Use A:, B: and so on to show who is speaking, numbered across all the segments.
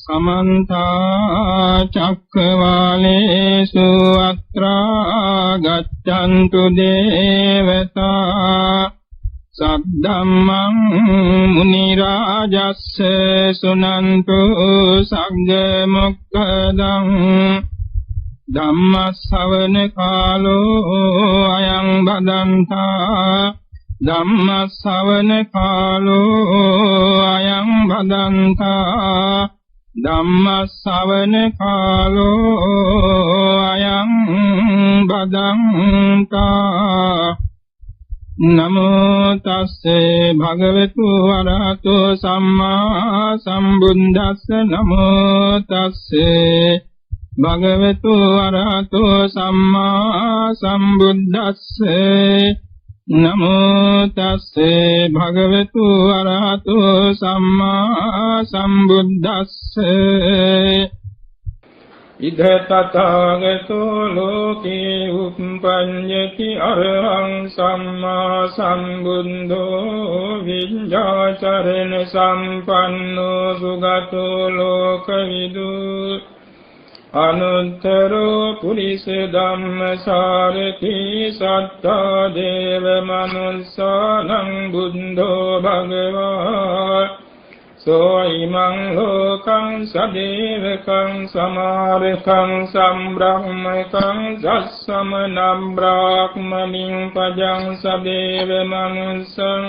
A: समन्त चक्रवालेषु अत्रा गच्छन्तु देवता सद्धम्मं मुनिराजस्य सुनन्तु सग्गमुक्तदं धम्मश्रवण कालो अयं भदन्ता धम्मश्रवण कालो अयं भदन्ता धम्मश्रवण कालो अयं भदन्ता नमो तस्से भगवतु अरहतो सम्मा सम्बुद्धस्से नमो तस्से भगवतु अरहतो सम्मा सम्बुद्धस्से नमो तस्से भगवतु अरहतो सम्मा सम्बुद्धस्से इध तथागतो लोके उपपन्यति अरहं सम्मा सम्बुद्धो विद्याचरण सम्पन्नो सुगतो लोकविदु अनुत्तरो पुरुष धम्म सारथि सत्ता देव मनुष्यानं बुद्धो भगवान् सोऽइमं लोकं सदेवकं समारकं सम्ब्रह्मकं सत्समनं ब्राह्मणिं पजं सदेव मनुष्यं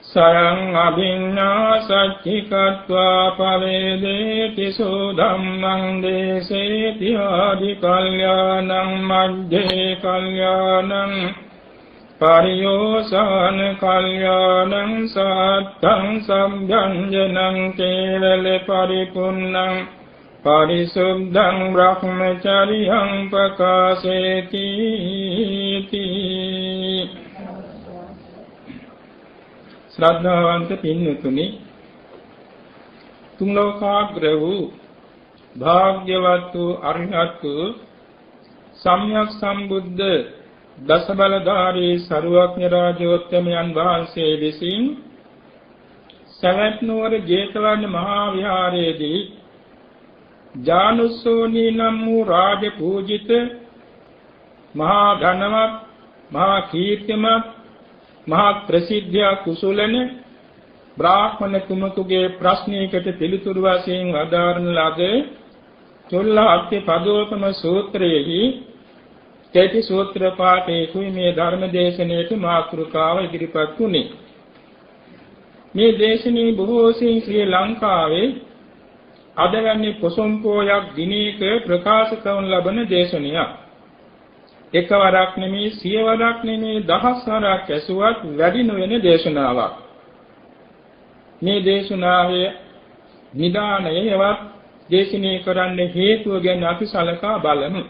A: सरं अभिन्ना सच्चिकत्वा पवेदेति सुधम्मं देशेति आदिकल्याणं मध्ये कल्याणं पर्योषण कल्याणं सत्तं सभ्यञ्जनं केवल परिपूर्णं परिशुद्धं ब्रह्मचर्यं प्रकाशेति श्रद्धावंत पिन्नुतुनि तुम लोकाग्र वූ भाग्यवत् වූ අරිහත් වූ සම්්‍යක් සම්බුද්ධ දසබලධාරී සර්වඥ රාජෝත්තමයන් වහන්සේ විසින් සවැත් නුවර ජේතවන මහා විහාරයේදී ජානුස්සෝනී නම් වූ රාජ පූජිත මහා ධනවත් මහා කීර්තිමත් මහා ප්‍රසිද්ධ කුසලන බ්‍රාහ්මණ තුමකුගේ ප්‍රශ්නයකට පිළිතුරු වශයෙන් වදාරන ලද චොල්ලාත්ති පදෝපම සූත්‍රයේහි තේටි සූත්‍ර පාඨයේ කුයි මේ ධර්ම දේශනාවට මාතෘකාව ඉදිරිපත් වුණේ. මේ දේශනාව බොහෝ සෙයින් ශ්‍රී ලංකාවේ අදවැනි පොසොම්පෝයක් දිනයක ප්‍රකාශ කරන ලබන දේශනාවක්. එකවරක් නෙමේ සියවරක් නෙමේ දහස්වරක් ඇසුවත් වැඩි නොවන දේශනාවක්. මේ දේශනාවේ නිදානයේවත් දේශනා කරන්න හේතුව ගැන අපි සලකා බලමු.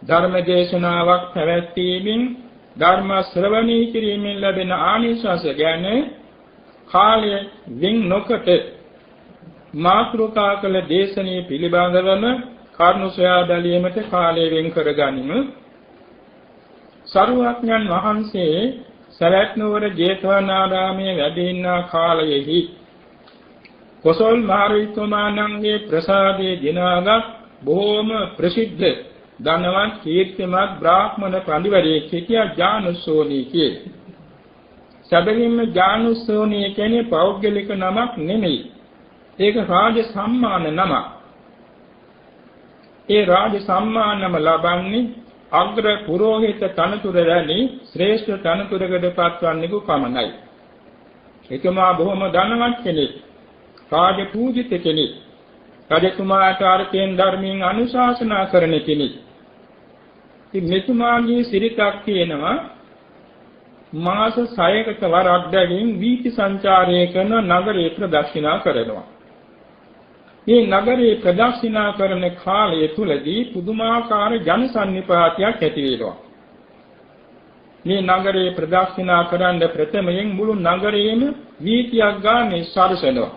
A: ධර්ම දේශනාවක් පැවැත්වීමෙන් ධර්ම ශ්‍රවණී කිරීමෙන් ලැබෙන ආනිසංස ගැන කාලය වෙන් නොකොට මාතෘකා කළ දේශනාව පිළිබඳවම කරුණු සොයා බැලීමට කාලය වෙන් කරගනිමු. සරුවඥන් වහන්සේ සවැත් නුවර ජේතවනාරාමයේ වැඩ ඉන්න කාලයෙහි කොසල් මහරජතුමාණන්ගේ ප්‍රසාදයේ දිනාගත් බොහෝම ප්‍රසිද්ධ ධනවත් කීර්තිමත් බ්‍රාහ්මණ පඬිවරයෙක් සිටියා ජානුස්සෝනී කියේ. සැබවින්ම ජානුස්සෝනී කියන්නේ පෞද්ගලික නමක් නෙමෙයි. ඒක රාජ සම්මාන නමක්. ඒ රාජ සම්මානම ලබන්නේ අග්‍ර පුරෝහිත තනතුර වැනි ශ්‍රේෂ්ඨ තනතුරකට පත්වන්නෙකු පමණයි. එතුමා බොහොම ධනවත් කෙනෙක්. රාජ පූජිත කෙනෙක්. රජතුමාට අර්ථයෙන් ධර්මයෙන් අනුශාසනා කරන කෙනෙක්. ඉතින් මෙතුමාගේ සිරිතක් තියෙනවා මාස 6කට වරක් බැගින් වීථි සංචාරය කරන නගරේ ප්‍රදක්ෂිනා කරනවා. මේ නගරේ ප්‍රදක්ෂිනා කරන කාලය තුලදී පුදුමාකාර ජන සන්නිපාතයක් ඇති වෙනවා. මේ නගරේ ප්‍රදක්ෂිනා කරන්න ප්‍රථමයෙන් මුළු නගරේම වීථියක් ගානේ සරසනවා.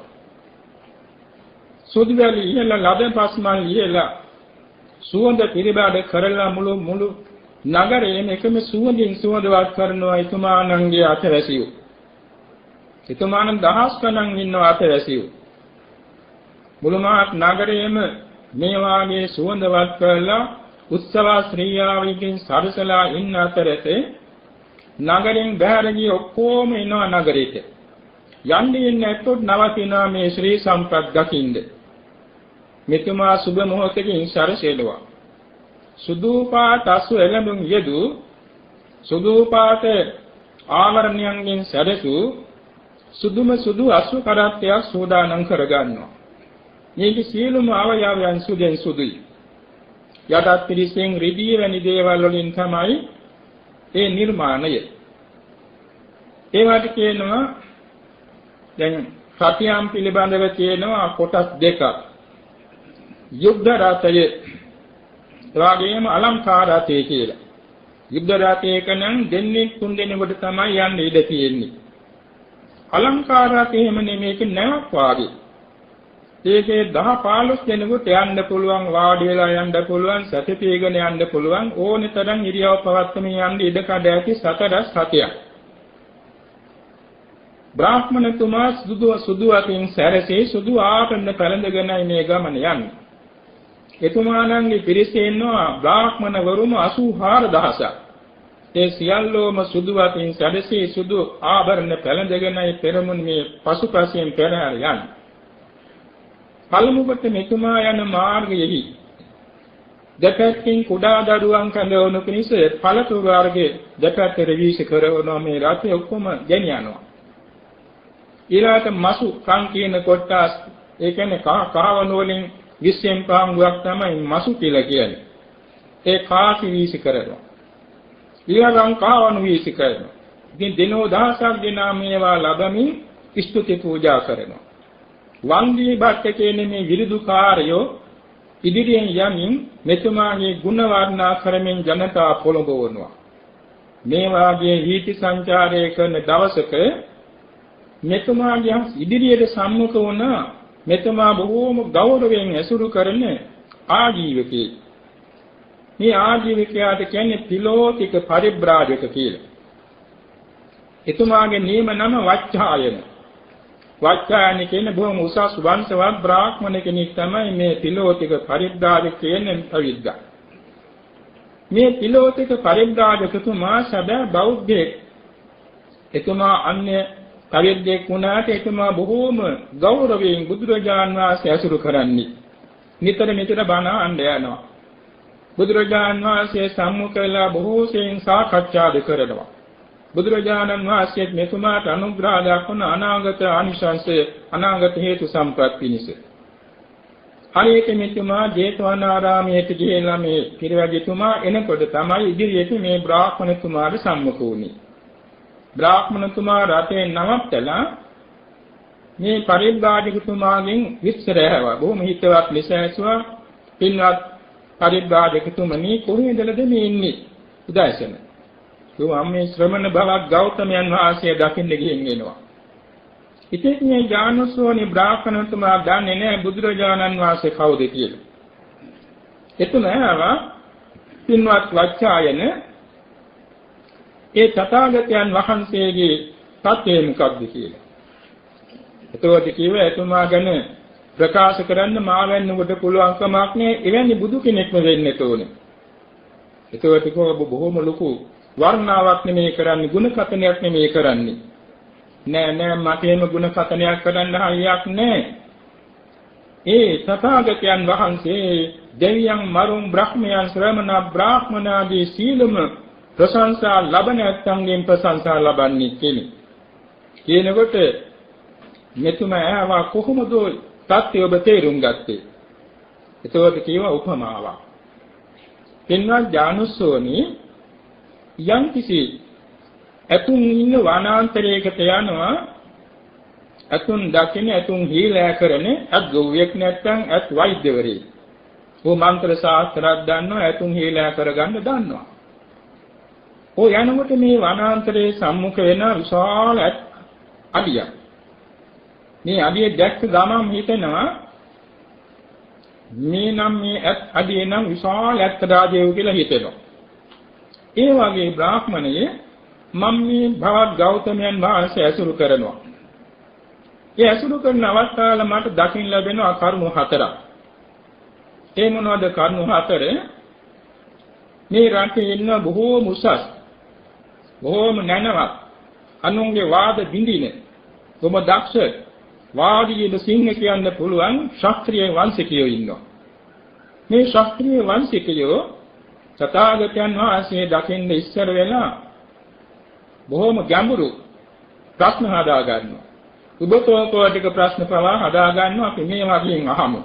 A: සුදුවැලි ඉහළ ලදපස්මල් ඉහළ සුවඳ පිරිබාඩ කරලා මුළු නගරේම එකම සුවඳින් සුවඳවත් කරනවා එතුමාණන්ගේ අතවැසියෝ. එතුමාණන් දහස් ගණන් ඉන්නවා අතවැසියෝ. මුළුමහත් නගරයේම මේ වාගේ සුවඳවත් කරලා උත්සව ශ්‍රීයාවකින් සරසලා ඉන්න අතරේ නගරෙන් බැහැර ගිය ඔක්කොම එනවා නගරෙට. යන්නේ නැත්තොත් නවතිනවා මේ ශ්‍රී සම්පත් දකින්න. මෙතුමා සුබ මොහොතකින් සරසෙලුවා. සුදු පාට අසු එළඹුම් යෙදු සුදු පාට ආවරණයන්ගෙන් සැරසු සුදු අසු කරත්තයක් සෝදානම් කරගන්නවා. මේක සියලුම අවයවයන් සුදෙන් සුදුයි. යටත් පිළිසෙන් රිදී වැනි දේවල් වලින් තමයි ඒ නිර්මාණය. ඒවට කියනවා දැන් සතියම් පිළිබඳව කියනවා කොටස් දෙකක්. යුද්ධ රථය එවාගෙම අලංකාර රථය කියලා. යුද්ධ රථයක නම් දෙන්නේ තුන් දෙනෙකුට තමයි යන්න ඉඩ තියෙන්නේ. අලංකාර රථයෙම නෙමෙයි නැවක් වාගේ. ඒකේ 10-15 දෙනෙකුට යන්න පුළුවන්, වාඩි වෙලා යන්න පුළුවන්, සතිපීගෙන යන්න පුළුවන්, ඕනෙ තරම් ඉරියව් පවත්වමින් යන්න ඉඩ කඩ ඇති සතරස් රථයක්. බ්‍රාහ්මණතුමා සුදු අතින් සැරසී සුදු ආභරණ පැළඳගෙනයි මේ ගමන යන්නේ. එතුමාණන්ගේ පිරිසේ ඉන්නවා බ්‍රාහ්මණවරුම 84000ක්. ඒ සියල්ලෝම සුදු අතින් සැරසී සුදු ආභරණ පැළඳගෙනයි පෙරමුණ මේ පසුපසින් පෙරහැර යන්නේ. පළමුවට මෙතුමා යන මාර්ගයෙහි දෙපැත්තෙන් කුඩා දරුවන් කැඳවනු පිණිස පළතුරු වර්ගයේ දෙපැත්තට වීසි කරනවා මේ රථය ඔක්කොම ගෙනියනවා. ඊළාට මසු කන් කියන කොටස් ඒ කියන්නේ කහවණු වලින් 20න් පාංගුවක් තමයි මසු කියලා කියන්නේ. ඒ කාසි වීසි කරනවා. ඊළඟ කහවණු වීසි කරනවා. ඉතින් දිනෝ දහසක් දෙනා මේවා ලැබමින් ස්තුති පූජා කරනවා. වන්දී භට්ට කියන්නේ මේ විරුදුකාරයෝ ඉදිරියෙන් යමින් මෙතුමාගේ ගුණ වර්ණනා කරමින් ජනතා පොළඹවනවා. මේ වාගේ වීථි සංචාරය කරන දවසක මෙතුමාගේ ඉදිරියට සම්මුඛ වුණ මෙතුමා බොහෝම ගෞරවයෙන් ඇසුරු කරන ආජීවකයෙක්. මේ ආජීවකයාට කියන්නේ තිලෝතික පරිබ්‍රාජක කියලා. එතුමාගේ නියම නම වච්ඡායන. වච්ඡායන කියන්නේ බොහොම උසස් වංශවත් බ්‍රාහ්මණ කෙනෙක් තමයි මේ තිලෝතික පරිබ්‍රාජක කියන්නේ පවිද්දා. මේ තිලෝතික පරිබ්‍රාජකතුමා සදා බෞද්ධයෙක්. එතුමා අන්‍ය පරිද්දෙක් වුණාට එතුමා බොහෝම ගෞරවයෙන් බුදුරජාන් වහන්සේ ඇසුරු කරන්නේ. නිතර බණ අහන්න යනවා. බුදුරජාන් වහන්සේ සම්මුඛ වෙලා බොහෝ සෙයින් සාකච්ඡාද කරනවා. බුදුරජාණන් වහන්සේ මෙතුමාට අනුග්‍රහ දක්වන අනාගත ආනිශංසය අනාගත හේතු සම්ප්‍රාප්ත පිණිස. හරියට මෙතුමා ජේතවනාරාමයට ගිහිලා මේ පිරිවැජිතුමා එනකොට තමයි ඉදිරියට මේ බ්‍රාහ්මණතුමාට සම්මුඛ වුණේ. බ්‍රාහ්මණතුමා රටේ නවත්තලා මේ පරිබ්‍රාජකතුමාගෙන් විස්තර ඇහුවා. බොහොම හිතවත් ලෙස ඇසුවා. පින්වත් පරිබ්‍රාජකතුමනි කොහේදලද මේ ඉන්නේ? උදෑසන. මේ ශ්‍රමණ බවක් ගෞතමයන් වහන්සේ දකින්න ගිහින් එනවා. ඉතින් මේ ඥානසෝනි බ්‍රාහ්මණතුමා දන්නේ නැහැ බුදුරජාණන් වහන්සේ කවුද කියලා. එතුමා පින්වත් වච්ඡායන ඒ තථාගතයන් වහන්සේගේ තත්ත්වය මොකක්ද කියලා. එතකොට කිව්වා එතුමා ගැන ප්‍රකාශ කරන්න මා වෙන්නකොට පුළුවන් කමක් නෑ. එවැනි බුදු කෙනෙක්ම වෙන්න ඕනේ. එතකොට කොහොම බොහොම ලොකු වර්ණාවක් නෙමෙයි කරන්නේ, ගුණ කතනයක් නෙමෙයි කරන්නේ. නෑ මට එහෙම ගුණ කතනයක් කරන්න හරියක් නෑ. ඒ තථාගතයන් වහන්සේ දෙවියන් මරුන් බ්‍රහ්මයන් ශ්‍රමණ බ්‍රාහ්මනාදී සීලම ප්‍රශංසා ලබන ඇත්තන්ගෙන් ප්‍රශංසා ලබන්නේ කෙනෙක්. කියනකොට මෙතුමා ආවා කොහොමද තත්ත්වය ඔබ තේරුම් ගත්තේ? එතකොට කියවා උපමාවක්. පින්වත් ඥානසෝනි යම්කිසි ඇතුන් ඉන්න වනාන්තරයකට යනවා. ඇතුන් දකින්න ඇතුන් හීලෑ කරන අද්ගොවියෙක් නැත්නම් අත් වෛද්‍යවරයෙක්. ਉਹ මන්ත්‍ර ශාස්ත්‍රයක් දන්නවා, ඇතුන් හීලෑ කරගන්න දන්නවා. ඔය යනකොට මේ වනාන්තරයේ සම්මුඛ වෙන විශාල අඩියක්. මේ අඩිය දැක්ක ගමන් හිතෙනවා මේ අඩිය නම් විශාල ඇත්තරාජයෝ කියලා හිතෙනවා. ඒ වගේ බ්‍රාහ්මණයේ මම මේ භවත් ගෞතමයන් වහන්සේ ඇසුරු කරනවා. ඒ අසුරු කරන අවස්ථාවල මට දකින්න ලැබෙනවා කරුණු හතරක්. ඒ මොනවද කරුණු හතර? මේ රටේ ඉන්න බොහෝම උසස්, බොහෝම නැනවත්, අනුන්ගේ වාද බිඳින, බොහොම දක්ෂ වාදීය සිංහ කියන්න පුළුවන් ශාස්ත්‍රීය වංශිකයෝ ඉන්නවා. මේ ශාස්ත්‍රීය වංශිකයෝ තථාගතයන් වහන්සේ දකින්න ඉස්සර වෙලා බොහොම ගැඹුරු ප්‍රශ්න හදා ගන්නවා. උබතෝකෝටික ප්‍රශ්න පවා හදා ගන්නවා. අපි මේ වගේන් අහමු.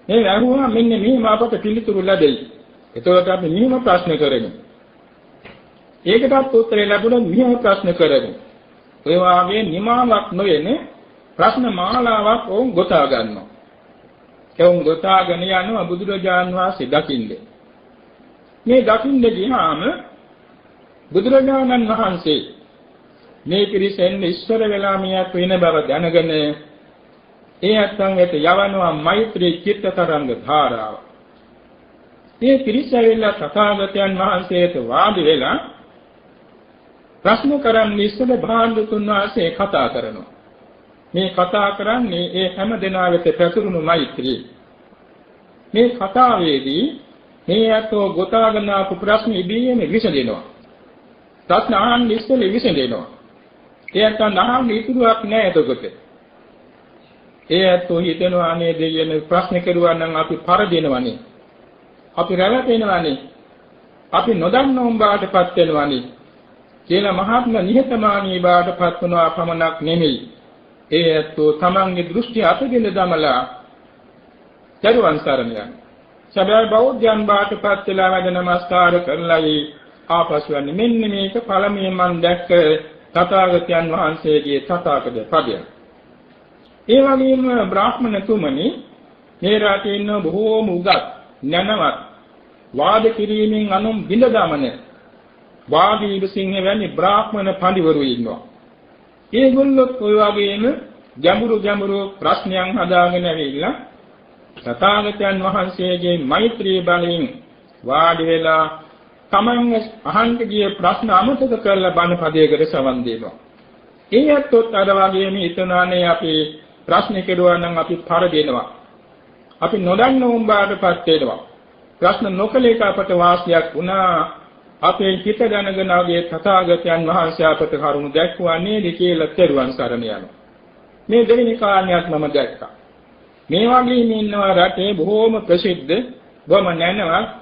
A: මේ අහුවා මෙන්න මෙහිම අපට පිළිතුරු ලැබෙයි. එතකොට අපි මෙහිම ප්‍රශ්න කරමු. ඒකටත් උත්තරය ලැබුණොත් මෙහිම ප්‍රශ්න කරමු. ඔය වාගේ නිමාවක් නොවන ප්‍රශ්න මාලාවක් වුන් ගොතා ගන්නවා. එවුන් ගොතාගෙන යනවා බුදුරජාන් වහන්සේ දකින්න. මේ දකින්න ගියාම බුදුරජාණන් වහන්සේ මේ පිරිසෙන් ඉස්සර වෙලා මියක් වෙන බව දැනගෙන ඒ අත්ං වෙත යවනවා මෛත්‍රී චිත්ත තරංග ධාරාව. මේ පිරිස ඇවිල්ලා තථාගතයන් වහන්සේට වාඩි වෙලා ප්‍රශ්න කරන්නේ ඉස්සර භාණ්ඩතුන් වහන්සේ කතා කරනවා. මේ කතා කරන්නේ ඒ හැම දෙනා වෙත පැතුරුණු මෛත්‍රී. මේ කතාවේදී මේ අතෝ ගොතාගෙන ආපු ප්‍රශ්න ඉබේම විසඳෙනවා. ප්‍රශ්න අහන්නේ ඉස්සෙල්ලා විසඳෙනවා. ඒ අතන අහන්නේ ඉතුරුවක් නෑ එතකොට. ඒ අතෝ හිතනවා අනේ දෙයයන් ප්‍රශ්න කරුවා නම් අපි පරදිනවනේ. අපි රැවටෙනවනේ. අපි නොදන්නවුන් බාටපත් වෙනවනේ. කියලා මහත්ම නිහතමානී බාටපත් වනවා පමණක් නෙමෙයි. ඒ අතෝ තමන්ගේ දෘෂ්ටි අතගෙන දමලා දරුවන් සරණ යනවා. සබෑ බෞද්ධයන් බාටපත් වෙලා වැඩ නමස්කාර කරලායි ආපසු යන්නේ. මෙන්න මේක පළමුවෙන් මම දැක්ක තථාගතයන් වහන්සේගේ තථාගත පදය. ඒ වගේම බ්‍රාහ්මණතුමනි මේ රටේ ඉන්න බොහෝම උගත් නැනවත් වාද කිරීමෙන් අනුම් බිඳ දමන වාදී විසින් වැනි බ්‍රාහ්මණ පඬිවරු ඉන්නවා. ඒගොල්ලොත් ඔය වගේම ගැඹුරු ප්‍රශ්නයන් හදාගෙන ඇවිල්ලා තථාගතයන් වහන්සේගේ මෛත්‍රී බලයෙන් වාඩි වෙලා තමන් අහන්න ගිය ප්‍රශ්න අමතක කරලා බණ පදයකට සවන් දෙනවා. ඒත් අර වගේම හිතනානේ අපි ප්‍රශ්න කෙරුවා නම් අපි පරදිනවා. අපි නොදන්න උඹාටපත් වෙනවා. ප්‍රශ්න නොකලේක අපට වාසියක් වුණා. අපේ හිත දැනගෙන ආගේ තථාගතයන් වහන්සේ අපට කරුණ දැක්වුවා නේද කියලා තෙරුවන් සරණ යනවා. මේ දෙවෙනි කාරණයක් මම දැක්කා. මේ වගේ ඉන්නවා රටේ බොහෝම ප්‍රසිද්ධ බොහොම නැනවත්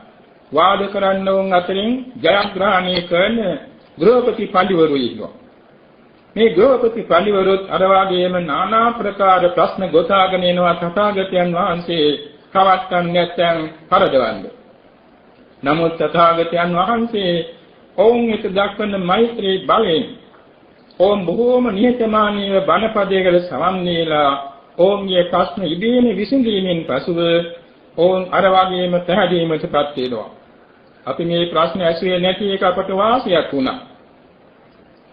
A: වාද කරන්නවුන් අතරින් ජයග්‍රහණය කරන ගෘහපති පඬිවරු ඉන්නවා. මේ ගෘහපති පඬිවරුත් අර වගේම নানা ප්‍රකාර ප්‍රශ්න ගොතාගෙන එනවා තථාගතයන් වහන්සේ කවත්තන් නැත්නම් පරදවන්නේ. නමුත් තථාගතයන් වහන්සේ ඔවුන් වෙත දක්වන මෛත්‍රී බලයෙන් ඔවුන් බොහෝම නිහතමානීව බණපදයකට සවන් දීලා ඔවුන්ගේ ප්‍රශ්න ඉබේම විසඳීමෙන් පසුව ඔවුන් අර වගේම පැහැදීමටපත් වෙනවා. අපි මේ ප්‍රශ්න ඇසුවේ නැති එක අපට වාසියක් වුණා.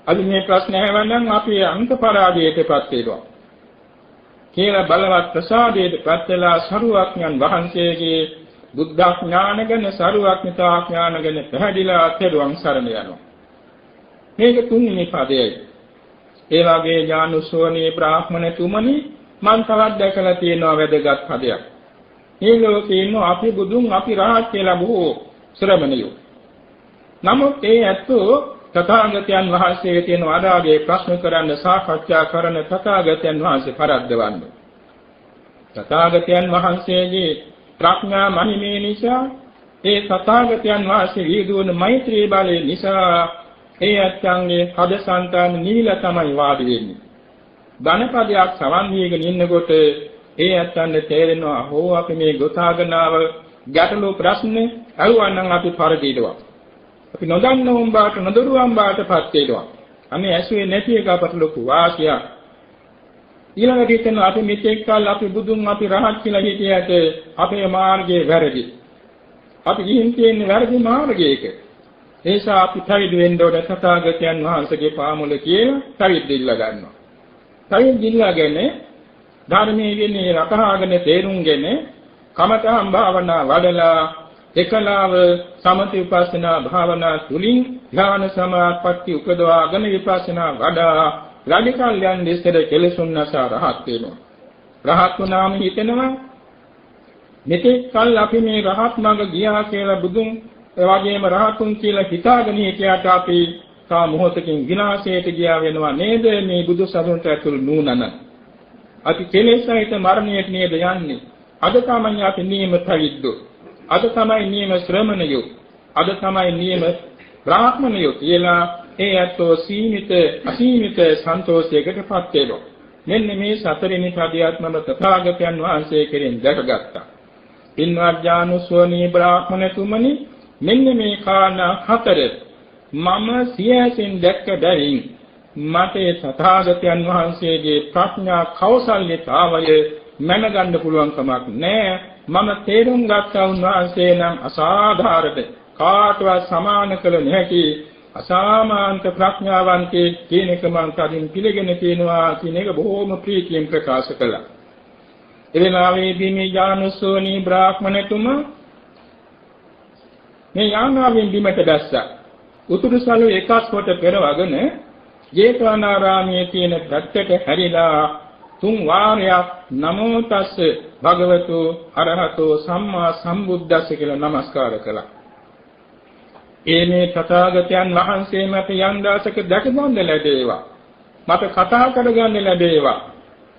A: අපි මේ ප්‍රශ්න ඇහුවනම් අපි අංක පරාජයටපත් වෙනවා. කියලා බලවත් ප්‍රසාදයටපත් වෙලා සරුවක්ඥන් වහන්සේගේ බුද්ධ ඥාන ගැන සරුවක්ඥතා ඥාන ගැන පැහැදිලා තෙරුවන් සරණ යනවා. මේක තුන්වෙනි පදයයි. ඒ වගේ ඥානුසෝනී බ්‍රාහ්මණතුමනි මම තවත් දැකලා තියෙනවා වැදගත් පදයක්. මේ ලෝකේ ඉන්න අපි බුදුන් අපි රහත් කියලා බොහෝ ශ්‍රමණයෝ. නමුත් ඒ ඇත්තෝ තථාගතයන් වහන්සේගේ තියෙන ආදාගේ ප්‍රශ්න කරන්න සාකච්ඡා කරන තථාගතයන් වහන්සේ පරද්දවන්නේ. තථාගතයන් වහන්සේගේ ප්‍රඥා මහිමේ නිසා ඒ තථාගතයන් වහන්සේ විදුවන මෛත්‍රී බලය නිසා ඒ අත්ංගේ හදසන්තාන නිවිලා තමයි වාඩි වෙන්නේ. ධනපදයක් සවන් දීගෙන ඉන්නකොට ඒ අත්ංගේ තේරෙනවා හෝ අපි මේ ගොතාගනාව ගැටලු ප්‍රශ්න අහුවනම් අපි පරදීනවා. අපි නොදන්න උඹාට නොදරුවන් බාටපත් වෙනවා. අනේ ඇසුවේ නැති එක අපට ලොකු වාසියක්. ඊළඟට හිතන අපි මෙතෙක් කල් අපි බුදුන් අපි රහත් කියලා හිතියට අපේ මාර්ගයේ වැරදි. අපි ගිහින් තියෙන්නේ වැරදි මාර්ගයක. ඒ නිසා අපි පැවිදි වෙන්න ඕන තථාගතයන් වහන්සේගේ පාමුල කියලා පැවිදි ඉල්ලා ගන්නවා. පැවිදි ඉල්ලාගෙන ධර්මයේ ගෙනේ රකහාගෙන තේරුම්ගෙන කමතහම් භාවනා වඩලා එකලාව සමථ විපස්සනා භාවනා තුලින් ඥාන සමාපatti උපදවාගෙන විපස්සනා වඩා රාජකාල් යන්නේ ඉස්සර කෙලෙසුන් නැසා රහත් වෙනවා. රහත් වුණාම හිතෙනවා මෙතෙක් කල් අපි මේ රහත් මඟ ගියා කියලා බුදුන් එවාගෙම රහතුන් කියලා හිතාගෙන හිටියට අපි තා මොහොතකින් විනාශයට ගියා වෙනවා නේද මේ බුදු සසුනට ඇතුළු නුනන. අපි කෙලෙසයිත මරණයට නේද යන්නේ. අද තමයි අපි නියම පැවිද්දෝ. අද තමයි නියම ශ්‍රමණයෝ. අද තමයි නියම බ්‍රාහ්මණයෝ කියලා ඒ අතෝ සීමිත අසීමිත සන්තෝෂයකටපත් වෙනවා. මෙන්න මේ සතරෙනි පදයත්මම තථාගතයන් වහන්සේ කෙරෙන් දැකගත්තා. පින්වත් ඥානසෝනී බ්‍රාහ්මණතුමනි මෙන්න මේ කාරණා හතර මම සියයෙන් දැක්ක බැවින් මට තථාගතයන් වහන්සේගේ ප්‍රඥා කෞසල්‍යතාවය මැනගන්න පුළුවන් කමක් නැහැ. මම තේරුම් ගත්තා උන්වහන්සේ නම් අසාධාරණ කාටවත් සමාන කළ නොහැකි අසාමාන්ත ප්‍රඥාවන්තේ කියන එක මම කලින් පිළිගෙන තියෙනවා කියන එක බොහෝම ප්‍රීතියෙන් ප්‍රකාශ කළා. එවෙලාවේදී මේ ඥානසෝනී බ්‍රාහ්මණතුමා මේ යානාවෙන් බිමට දැස්සා. උතුරුසලු එකස් කොට පෙරවගෙන ජේතවනාරාමයේ තියෙන පැත්තට හැරිලා 3 වාරයක් නමෝ තස්ස භගවතු අරහතෝ සම්මා සම්බුද්දස්ස කියලා නමස්කාර කළා. මේ තථාගතයන් වහන්සේ මට යම් දාසක දැක ගන්න ලැබේවා. මට කතා කරගන්න ලැබේවා.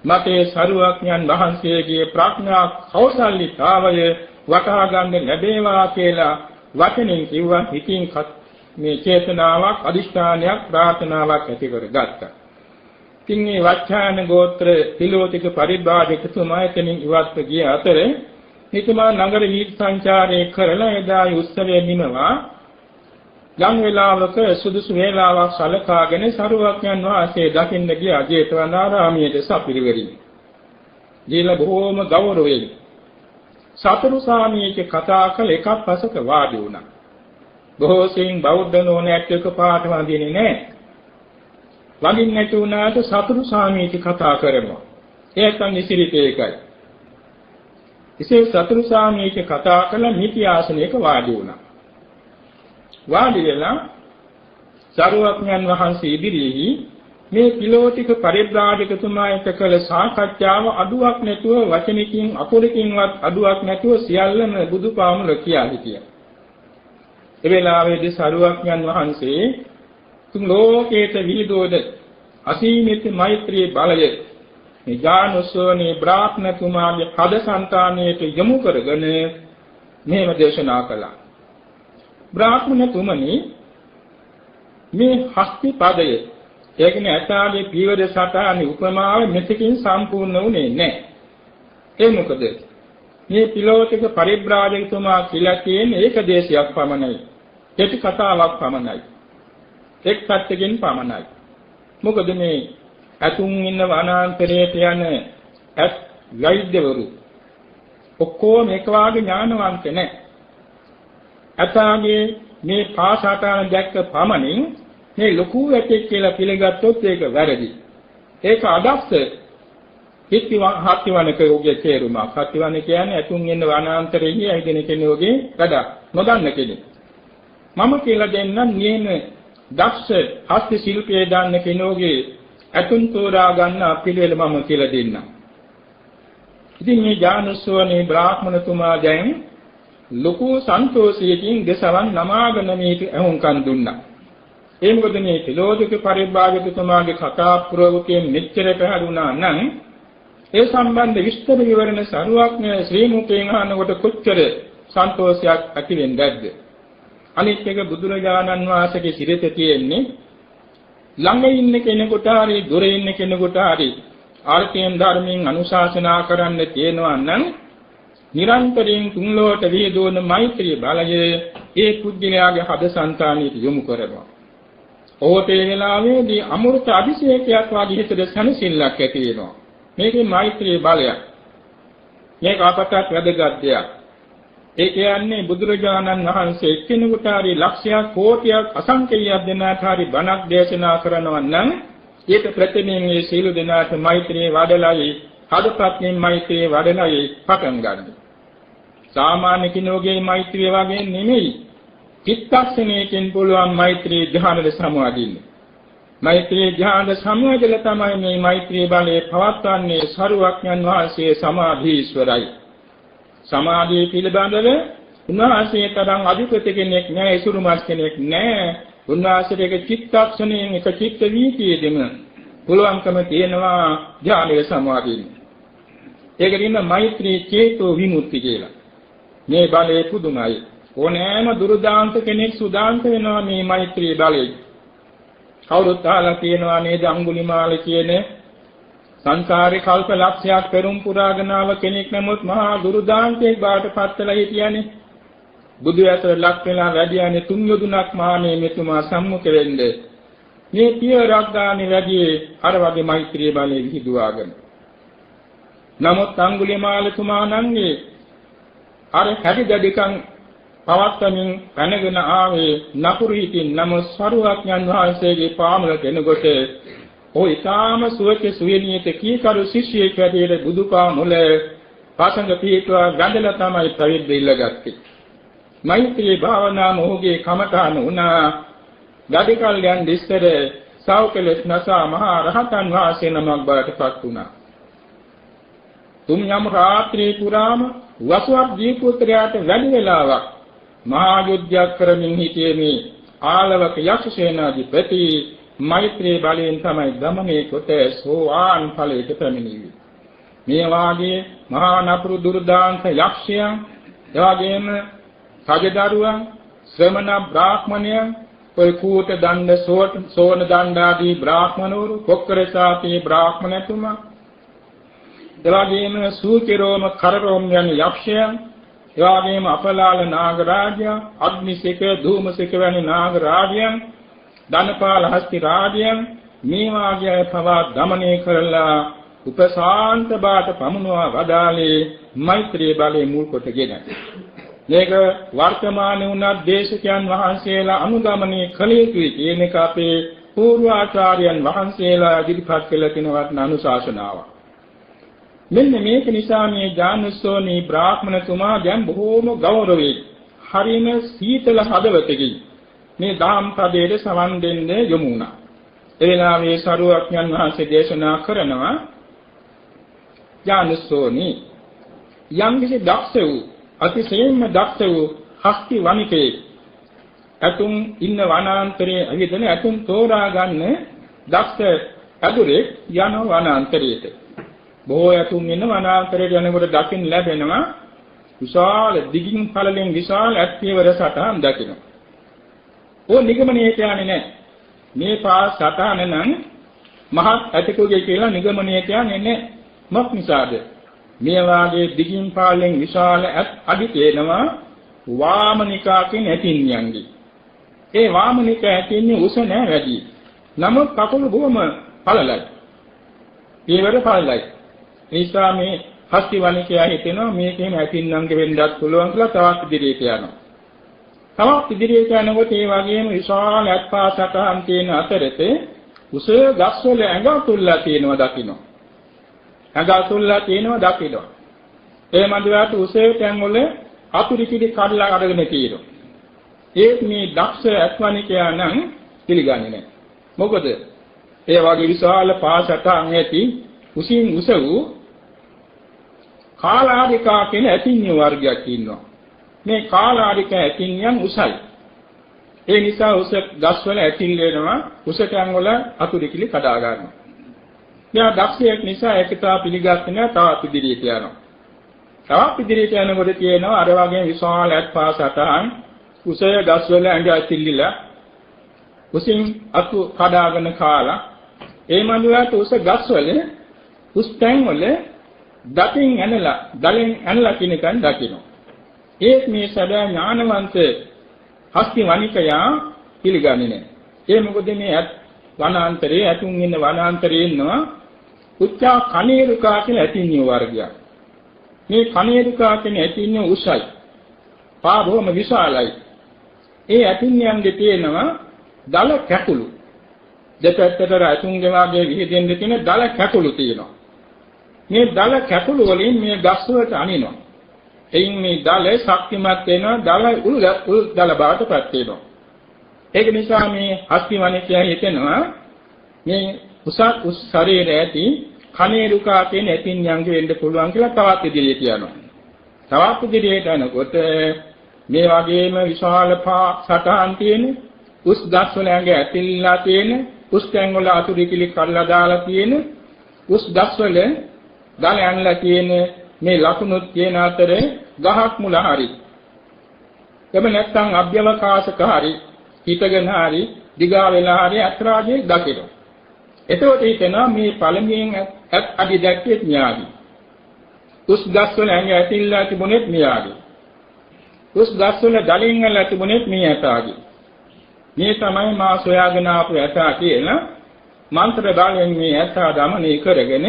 A: මට ඒ සරුවඥන් වහන්සේගේ ප්‍රඥා කෞසල්‍යතාවය වටහා ගන්න ලැබේවා කියලා වචනෙන් කිව්වා. හිතින් මේ චේතනාවක් අදිෂ්ඨානයක් ප්‍රාර්ථනාවක් ඇති කරගත්තා. ඉතින් මේ වච්ඡාන ගෝත්‍ර පිලෝතික පරිබ්‍රාජකතුමා එතනින් ඉවත්ව ගිය අතර හිතමා නගර වීථි සංචාරය කරලා එදා උත්සවයේ නිමවා යම් වේලාවක සුදුසු වේලාවක් සලකාගෙන සරුවඥන් වහන්සේ දකින්න ගියා ජේතවනාරාමයේ සපිරිවරින්. ජීල බොහෝම ගෞරවයෙන් සතරු සාමීච කතා කළ එකක් පසක වාඩි වුණා. බොහෝ සෙයින් බෞද්ධ නෝනෑත් එක්ක පාට වඳින්නේ නැහැ. වඳින්න නැති වුණාට සතරු සාමීච කතා කරනවා. ඒකන් ඉසිරිතේකයි. ඉසේ සතරු සාමීච කතා කළ මිති ආසනයක වාඩි වුණා. වාඩි වෙලා සරුවඥන් වහන්සේ ඉදිරියේ මේ පිලෝතික පරිබ්‍රාජකතුමාට කළ සාකච්ඡාව අඩුවක් නැතුව වචනකින් අකුරකින්වත් අඩුවක් නැතුව සියල්ලම බුදුපාමුල කියා හිටියා. ඒ වෙලාවේදී සරුවඥන් වහන්සේ තුන් ලෝකේත විහිදෝද අසීමිත මෛත්‍රී බලය මේ ඥානසෝනී බ්‍රාහ්මණතුමාගේ පදසංතානයට යොමු කරගෙන මෙහෙම දේශනා කළා. බ්‍රාහ්මණතුමනි මේ හස්ති පදය ඒ කියන්නේ ඇතාගේ පීවර සටහනේ උපමාව මෙතකින් සම්පූර්ණ වුණේ නැහැ. ඒ මොකද මේ පිලෝතික පරිබ්‍රාජකතුමා කියලා කියන්නේ ඒක දේශයක් පමණයි. ඒක කතාවක් පමණයි. එක් පැත්තකින් පමණයි. මොකද මේ අතුන් ඉන්න වනාන්තරයට යන වෛද්‍යවරු ඔක්කොම එක වාගේ ඥානවන්ත නැහැ. අතාගේ මේ පාසාටන දැක්ක පමණින් මේ ලොකු ඇටෙක් කියලා පිළිගත්තොත් ඒක වැරදි. ඒක අදක්ෂ හිත්තිවනක යෝග්‍ය තේරුමක්. හත්තිවන කියන්නේ අතුන් ඉන්න වනාන්තරයේ ඇවිදින කෙනෙකුගේ වැඩ නොදන්න කෙනෙක්. මම කියලා දෙන්නම් නියම දක්ෂ හස්ත ශිල්පයේ දාන්න කෙනෙකුගේ අතුන් තෝරා ගන්න පිළිවෙල මම කියලා දෙන්නම්. ඉතින් මේ ඥානසෝනී බ්‍රාහ්මණතුමා දැන් ලොකු සන්තෝෂයකින් දසවන් නමාගෙන මේක අහුම්කන් දුන්නා. ඒ මොකද මේ පිලෝතික පරිභාගකතුමාගේ කතා පුරවකයෙන් මෙච්චර පැහැදුනා නම් ඒ සම්බන්ධ විස්තර විවරණ සරුවක්ඥ ශ්‍රී මුඛයෙන් අහනකොට කොච්චර සන්තෝෂයක් ඇති වෙන්නේද? අනිත් එක බුදුරජාණන් වහන්සේගේ සිරිත තියෙන්නේ ළඟ ඉන්න කෙනෙකුට හරි දුර ඉන්න කෙනෙකුට හරි ආර්ථික ධර්මයෙන් අනුශාසනා කරන්න තියෙනවා නම් නිරන්තරයෙන් තුන්ලොවට වේදෝන මෛත්‍රී බලය ඒ පුද්ගලයාගේ හදසංතානියට යොමු කරනවා. ඕතේ වෙලාවේදී අමෘත අභිෂේකයක් වගේ හිතට සැනසෙල්ලක් ඇති වෙනවා. මේකේ මෛත්‍රී බලයක්. මේක අපටත් වැදගත් දෙයක්. ඒ කියන්නේ බුදුරජාණන් වහන්සේ එක්කෙනෙකුට හරි ලක්ෂයක් කෝටියක් අසංඛ්‍යයක් දෙනාට හරි බණක් දේශනා කරනවා නම් ඒක ප්‍රතිමයෙන් මේ සීල දෙනාට මෛත්‍රී වඩලයි හදපත්යෙන් මෛත්‍රී වඩලයි පටන් ගන්න. සාමාන්‍ය කෙනෙකුගේ මෛත්‍රිය වගේ නෙමෙයි. චිත්තක්ෂණයකින් පුළුවන් මෛත්‍රී ධ්‍යානෙට සමවදින්න. මෛත්‍රී ධ්‍යාන සමවැදල තමයි මේ මෛත්‍රී බලය පවත්වන්නේ සරුවක්ඥන් වහන්සේ සමාධීශ්වරයි. සමාධිය පිළිබඳව උන්වහන්සේ තරම් අධිපති කෙනෙක් නෑ, ඉසුරුමත් කෙනෙක් නෑ. උන්වහන්සේගේ චිත්තක්ෂණයෙන් එක චිත්ත වීතියෙදම පුළුවන්කම තියෙනවා ධ්‍යානයේ සමාධියෙන්. ඒකට ඉන්න මෛත්‍රී චේතෝ විමුක්ති කියලා. මේ බලය පුදුමයි. ඕනෑම දුර්දාන්ත කෙනෙක් සුදාන්ත වෙනවා මේ මෛත්‍රී බලයෙන්. කවුරුත් අහලා තියෙනවා නේද අඟුලිමාල කියන සංසාරේ කල්ප ලක්ෂයක් පෙරම් පුරාගෙන ආව කෙනෙක් නමුත් මහා දුර්දාන්තයෙක් බවට පත්වලා හිටියනේ. බුදු ඇසර ලක් වෙලා වැඩියනේ 3 යොදුනක් මානේ මෙතුමා සම්මුඛ වෙන්නේ. මේ පියවරක් ගානේ වැඩි අර වගේ මෛත්‍රී බලය විහිදුවාගෙන. නමුත් අඟුලිමාල තුමා නංගේ අර හැටි දෙඩිකන් පවත්තමින් පැනගෙන ආවේ නපුරු හිතින් නම සරුවක්ඥන් වහන්සේගේ පාමුල කෙනකොට ඔය ඊටාම සුවකේ සුවේනියට කීකරු ශිෂ්‍යයෙක් වැඩියට බුදුපාමුල පාසංග පිටුවා ගඳලා තමයි ප්‍රවිද්ද ඉල්ලගත්තේ. මෛත්‍රී භාවනා මොහුගේ කමඨාන වුණා. ගඩිකල් යන් දිස්සර සෞකලස් නසා මහා රහතන් වහන්සේ නමක් බවට පත් වුණා. තුම් යම් රාත්‍රී පුරාම වසුවක් දීපුත්‍රයාට වැඩි වෙලාවක් මහා යුද්ධයක් කරමින් හිටියේ මේ ආලවක යක්ෂ සේනාධිපති මෛත්‍රී බලයෙන් තමයි දමනය කොට සෝවාන් ඵලයට පැමිණියේ. මේ වාගේ මහා නපුරු දුර්දාන්ත යක්ෂයන්, එවාගෙම සජදරුවන්, ශ්‍රමණ බ්‍රාහ්මණයන්, ඔය කූට දණ්ඩ සෝන දණ්ඩ ආදී බ්‍රාහ්මණවරු, කොක්කරසාපී බ්‍රාහ්මණතුමා, එවාගෙම සූචිරෝම කරරෝම යන යක්ෂයන්, එවාගෙම අපලාල නාගරාජයා, අග්නිසික ධූමසික වැනි නාගරාජයන්, ධනපාල හස්ති රාජයන් මේ වාගේ පවා දමනය කරලා උපසාන්ත බාට පමුණවා වදාළේ මෛත්‍රී බලයේ මුල් කොටගෙන. මේක වර්තමානයේ උනත් දේශකයන් වහන්සේලා අනුගමනය කළ යුතුයි කියන එක අපේ පූර්වාචාර්යයන් වහන්සේලා ඉදිරිපත් කළ තිනවත් අනුශාසනාවක්. මෙන්න මේක නිසා මේ ජානුස්සෝනී බ්‍රාහ්මණතුමා දැන් බොහෝම ගෞරවයෙන් හරිම සීතල හදවතකින් මේ දාම් පදයේ සවන් දෙන්න යොමු වුණා. ඒ වෙලාවේ සරුවක්ඥන් වහන්සේ දේශනා කරනවා ජානුස්සෝනී යම්කිසි දක්ෂ වූ අතිශයින්ම දක්ෂ වූ හස්ති වනිකේ අතුම් ඉන්න වනාන්තරයේ අවිදෙන අතුම් තෝරා ගන්න දක්ෂ අදුරේ යන වනාන්තරයට බොහෝ අතුම් ඉන්න වනාන්තරයට යනකොට දකින්න ලැබෙනවා විශාල දිගින් පළලෙන් විශාල ඇත්තිවර සටහන් දකින්න. ඕ නිගමනයට යන්නේ නැහැ. මේ පාස් සටහන නම් මහත් ඇතකුගේ කියලා නිගමනයට යන්නේ නැහැ. මොක් නිසාද? මේ වාගේ දිගින් පාලෙන් විශාල අඩි තේනවා වාමනිකා කියන ඇතින්යන්ගේ. ඒ වාමනික ඇතින්නේ උස නැහැ වැඩි. නමුත් කකුල බොහොම පළලයි. ඊවර පළලයි. ඒ නිසා මේ හස්ති වනිකයා හිතෙනවා මේකේම ඇතින්යන්ගේ වෙන්නත් පුළුවන් කියලා තවත් ඉදිරියට යනවා. තවත් ඉදිරියට යනකොට ඒ වගේම විශාල ඇත්පා සටහන් තියෙන අතරේ උස ගස්වල ඇඟ තුල්ලා තියෙනවා දකින්න. ඇඟතුල්ලා තියෙනවා දකින්න. ඒ මන්දිරාට උසේ තැන් වල අතුරු කිඩි කඩලා අරගෙන තියෙනවා. ඒත් මේ දක්ෂ අත්වනිකයා නම් පිළිගන්නේ නැහැ. මොකද ඒ වගේ විශාල පාසටන් ඇති උසින් උස වූ කාලාරිකා කියන ඇතින්‍ය වර්ගයක් ඉන්නවා. මේ කාලාරික ඇතින්යන් උසයි. ඒ නිසා උස ගස්වල ඇතින් වෙනවා උස තැන් වල අතුරු කිඩි කඩා ගන්නවා. මෙයා දක්ෂයෙක් නිසා ඒකතා පිළිගත්තේ නැහැ. තවත් ඉදිරියට යනවා. තවත් ඉදිරියට යනකොට තියෙනවා අර වගේ විශාල ඇත්පාසටන් උසය ගස්වල ඇඟ ඇතිල්ලිලා උසින් අතු කඩාගෙන කාලා ඒ මනුලට උස ගස්වල උස් තැන් වල දතින් ඇනලා දලෙන් ඇනලා කිනකන් දකින්න. ඒත් මේ සදා ඥානවන්ත හස්ති වනිකයා පිළිගන්නේ නැහැ. ඒ මොකද මේ වනාන්තරයේ ඇතුන් ඉන්න වනාන්තරයේ ඉන්නවා උච්චා කණේරුකා කියලා ඇතින්‍ය වර්ගයක්. මේ කණේරුකා කියන ඇතින්‍ය උසයි. පා බොහොම විශාලයි. ඒ ඇතින්‍යයන්ගේ තියෙනවා දල කැකුළු. දෙපැත්තට ඇතුන්ගේ වාගේ විහිදෙන්න තියෙන දල කැකුළු තියෙනවා. මේ දල කැකුළු වලින් මේ ගස් වලට අනිනවා. එයින් මේ දල ශක්තිමත් වෙනවා. දල උල් දල බවට පත් වෙනවා. ඒක නිසා මේ හස්ති වනිකයා හිතෙනවා මේ උස් ශරීරය ඇති කනේරුකා කියන ඇතින්යන්ගේ වෙන්න පුළුවන් කියලා තවත් ඉදිරියට යනවා. තවත් ඉදිරියට යනකොට මේ වගේම විශාල සටහන් තියෙන උස් ගස් වල ඇඟ ඇතිල්ලා තියෙන උස් තැන් වල අතුරු කිලි කල්ලා දාලා තියෙන උස් ගස් වල ගල ඇන්ලා තියෙන මේ ලකුණු තියෙන අතරේ ගහක් මුල හරි එබ නැත්නම් අභ්‍යවකාශක හරි හිතගෙන හරි දිගා වෙලා හරි අත්‍රාජයේ දකිනවා. එතකොට හිතෙනවා මේ පළමුවෙන් අඩි දැක්කේ න්යාවි. උස් ගස් වල ඇඟ ඇතිල්ලා තිබුණෙත් න්යාවි. උස් ගස් වල දලින් වල තිබුණෙත් මේ ඇතාවි. මේ තමයි මා සොයාගෙන ආපු ඇතා කියලා මන්ත්‍ර බලයෙන් මේ ඇතා දමනය කරගෙන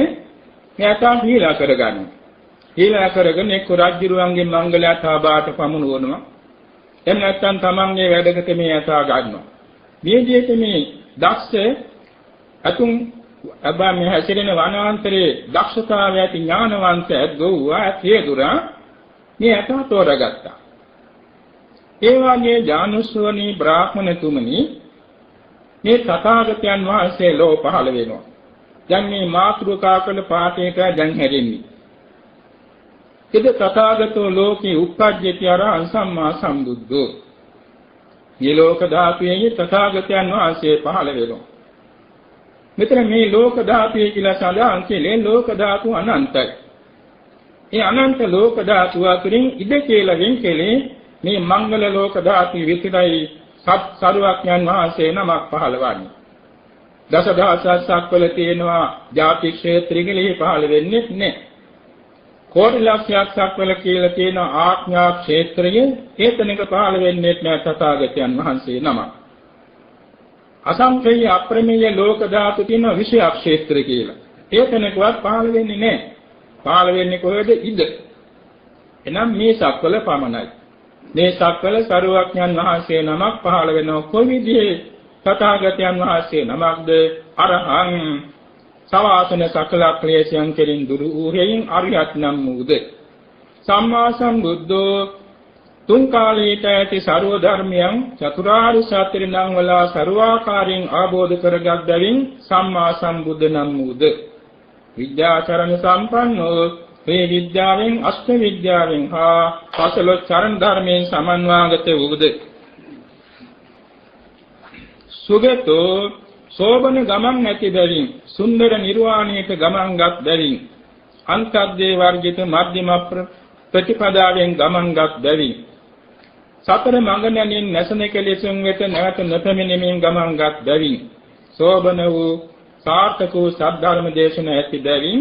A: මේ ඇතා හීලා කරගන්නවා. හීලා කරගෙන එක්ක රජුරුවන්ගේ මංගලයට ආබාට පමුණුවනවා. එහෙම නැත්නම් තමන්ගේ වැඩකට මේ ඇතා ගන්නවා. මේ විදිහට මේ දක්ෂ අතුන් අබා මේ හැසිරෙන වනාන්තරයේ දක්ෂතාවය ඇති ඥානවන්ත ඇද්ගොව්වා තේදුරා මේ ඇතා තෝරාගත්තා. ඒ වගේ ඥානසෝනී බ්‍රාහ්මණතුමනි මේ තථාගතයන් වහන්සේ ලෝ පහළ වෙනවා. දැන් මේ මාතෘකා කළ පාඨයට දැන් හැරෙන්නේ. ඉද තථාගතෝ ලෝකේ උප්පජ්ජති අරහං සම්මා සම්බුද්ධෝ. මේ ලෝක ධාතුවේ තථාගතයන් වහන්සේ පහළ වෙනවා. මෙතන මේ ලෝක ධාතුවේ කියලා සඳහන් කෙලේ ලෝක ධාතු අනන්තයි. මේ අනන්ත ලෝක ධාතුව අතරින් ඉද කියලා වෙන් කෙලේ මේ මංගල ලෝක ධාතු විතරයි සරුවක්ඥන් වහන්සේ නමක් පහළවන්නේ. දසදහසක් වල තියෙනවා ජාති ක්ෂේත්‍රෙකලෙහි පහළ වෙන්නේ නැහැ. කෝටි ලක්ෂයක් වල කියලා තියෙන ආඥා ක්ෂේත්‍රයේ ඒතනක පහළ වෙන්නේ නැහැ තථාගතයන් වහන්සේ නමක්. අසංඛේය අප්‍රමේය ලෝක ධාතු තියෙන විශේෂ ක්ෂේත්‍ර කියලා. ඒතනකවත් පහළ වෙන්නේ නැහැ. පහළ වෙන්නේ කොහෙද? ඉද. එනම් මේ සක්වල පමණයි. මේ සක්වල සරුවක්ඥන් වහන්සේ නමක් පහළ වෙනවා. කොයි විදිහේ තථාගතයන් වහන්සේ නමක්ද? අරහං සවාසන සකල ක්ලේශයන් කෙරින් දුරු වූ හේයින් අරියත් නම් වූද සම්මා සම්බුද්ධෝ තුන් කාලීට ඇති ਸਰව ධර්මයන් චතුරාර්ය සත්‍ය නම් වලා ਸਰවාකාරයෙන් ආબોධ කරගත් බැවින් සම්මා සම්බුද්ධ නම් වූද විද්‍යාචරණ සම්පන්නෝ මේ විද්‍යාවෙන් අෂ්ට විද්‍යාවෙන් හා පසල චරණ ධර්මයෙන් සමන්වාගත වූද සුගතෝ සෝබන ගමන් නැති බැවින් සුන්දර නිර්වාණයට ගමන්ගත් බැවින් අන්තද්දේ වර්ගිත මධ්‍යම ප්‍රතිපදාවෙන් ගමන්ගත් බැවින් සතර මඟ නැමින් නැසන කෙලෙසුන් වෙත නැවත නොපැමිණෙමින් ගමන්ගත් බැවින් සෝබන වූ සාර්ථක වූ සද්ධර්ම දේශන ඇති බැවින්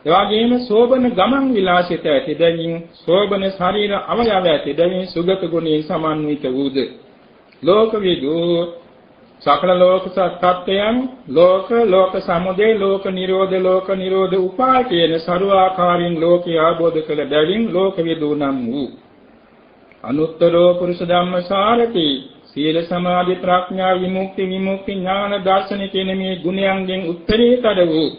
A: එවාගේම සෝබන ගමන් විලාසිත ඇති බැවින් සෝබන ශරීර අවයව ඇති බැවින් සුගත ගුණයෙන් සමන්විත වූද ලෝකවිදු සකල ලෝක සත්‍යයන් ලෝක සමුදය ලෝක නිරෝධ උපාය කියන ਸਰවාකාරින් ලෝකී ආબોධ කළ බැවින් ලෝක විදූ නම් වූ අනුත්තරෝ පුරුෂ ධම්මසාරති සීල සමාධි ප්‍රඥා විමුක්ති ඥාන දර්ශන කියන මේ ගුණයන්ගෙන් උත්තරීතර වූ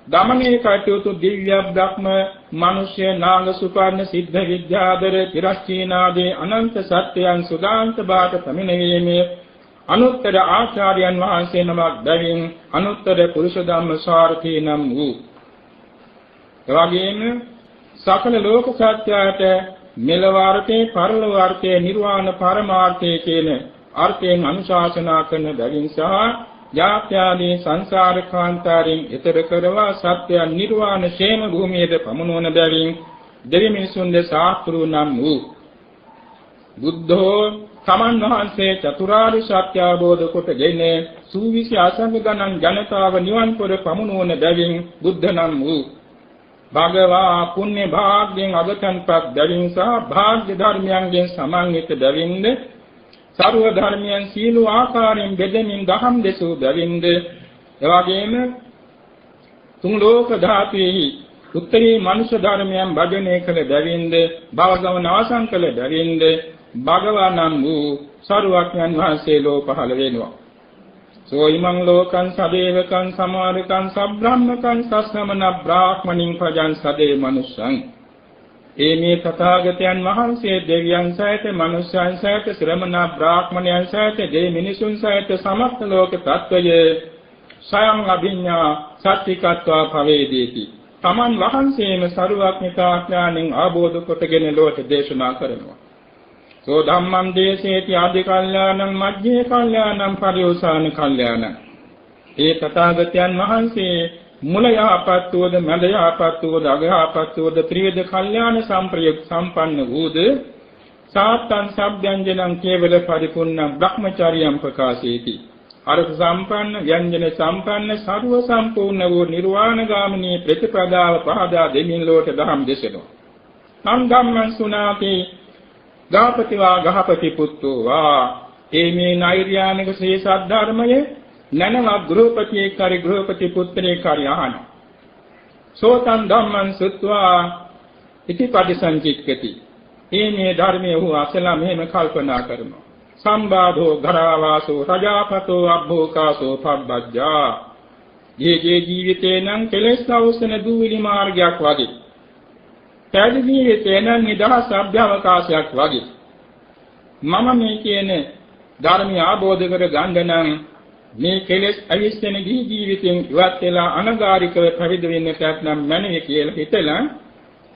A: දමනේ කටයුතු දිව්‍ය බ්‍රහ්ම මනුෂ්‍ය නාග සුපර්ණ සිද්ධ විද්‍යාදර තිරස්චීනාදී අනන්ත සත්‍යයන් සුදාන්ත බාට පැමිණීමේ අනුත්තර ආචාර්යයන් වහන්සේ නමක් බැවින් අනුත්තර පුරුෂ ධම්මසාරති නම් වූ එවැගේම සකල ලෝක සත්‍යයට මෙලව අර්ථේ පරලොව අර්ථේ නිර්වාණ පරමාර්ථයේ කියන අර්ථයෙන් අනුශාසනා කරන බැවින් සහ යාත්‍යාදී සංසාර කාන්තාරින් ඊතර කරවා සත්‍ය නිර්වාණ ශේම භූමියට පමුණවන බැවින් දෙවි මිනිසුන් දෙසාතුරු නම් වූ බුද්ධෝ තමන් වහන්සේ චතුරාර්ය සත්‍ය අවබෝධ කොටගෙන සූවිසි අසංග ගණන් ජනතාව නිවන් පොර පමුණුවන බැවින් බුද්ධ නම් වූ භගවා පුණ්‍ය භාග්යෙන් අගතන්පත් බැවින් සහ භාග්‍ය ධර්මයන්ගෙන් සමන්විත බැවින්ද සර්ව ධර්මයන් සීල ආකාරයෙන් බෙදමින් දහම් දෙසූ බැවින්ද එවාගෙම තුන් ලෝක ධාතුෙහි උත්තරී මනුෂ්‍ය ධර්මයන් භජනය කළ බැවින්ද භවගමන අවසන් කළ බැවින්ද භගවානම් වූ සරුවක්ඥන් වහන්සේ ලෝ පහළ වෙනවා. සෝයිමං ලෝකං සදේවකං සමාරකං සබ්‍රාහ්මකං සස්සමන බ්‍රාහ්මණින් පජං සදේ මනුස්සං මේ තථාගතයන් වහන්සේ දෙවියන් සහිත මනුෂ්‍යයන් සහිත ශ්‍රමණ බ්‍රාහ්මණයන් සහිත දෙවි මිනිසුන් සහිත සමස්ත ලෝක තත්වය සයං අභිඤ්ඤා සත්‍තිකත්වා භවේදීති. තමන් වහන්සේම සරුවක්ඥතා ඥාණයෙන් ආબોධ කොටගෙන ලෝක දේශනා කරනවා. සෝ ධම්මං දේශේති ආදි කල්යාණං මජ්ජේ කල්යාණං පරිෝසాన කල්යාණං. ඒ තථාගතයන් වහන්සේ මුල යහපත් වූද මැද යහපත් වූද අග යහපත් වූද ත්‍රිවිධ කල්යාණ සම්ප්‍රයුක්ත සම්පන්න වූද සාත්තං සබ්බ්‍යංජනං කේවල පරිපූර්ණ බ්‍රහ්මචාරියම් ප්‍රකාශේති. අර්ථ සම්පන්න ව්‍යංජන සම්පන්න සර්ව සම්පූර්ණ වූ නිර්වාණ ගාමිනී ප්‍රතිපදාව පහදා දෙමින් ලෝක දහම් දෙසනවා. නම් ධම්මං සුනාති ගාපතිවා ගහපති පුත්තෝ වා. මේ නෛර්යානික ශ්‍රී සද්ධර්මයේ නනව ගෘහපතියේ කාරි ගෘහපති පුත්‍රේ කාරි ආහන. සෝතං ධම්මං සුත්වා ඉති පටිසංචික්කති. මේ ධර්මයේ වූ අසලා මෙහෙම කල්පනා කරනවා. සම්බාධෝ ගරාවාසෝ රජාපතෝ අබ්බෝකාසෝ පබ්බජ්ජා. ජීගේ ජීවිතේ නම් කෙලෙස් අවසන දූවිලි මාර්ගයක් වගේ. පැවිදි ජීවිතේ නම් නිදහස් අභ්‍යවකාශයක් වගේ. මම මේ කියන ධර්මය ආબોධ කර ගන්න නම් මේ කෙලෙස් අවිස්සෙන ජීවිතයෙන් ඉවත් වෙලා අනගාരികව පැවිදි වෙන්නට නම් මැනවි කියලා හිතලා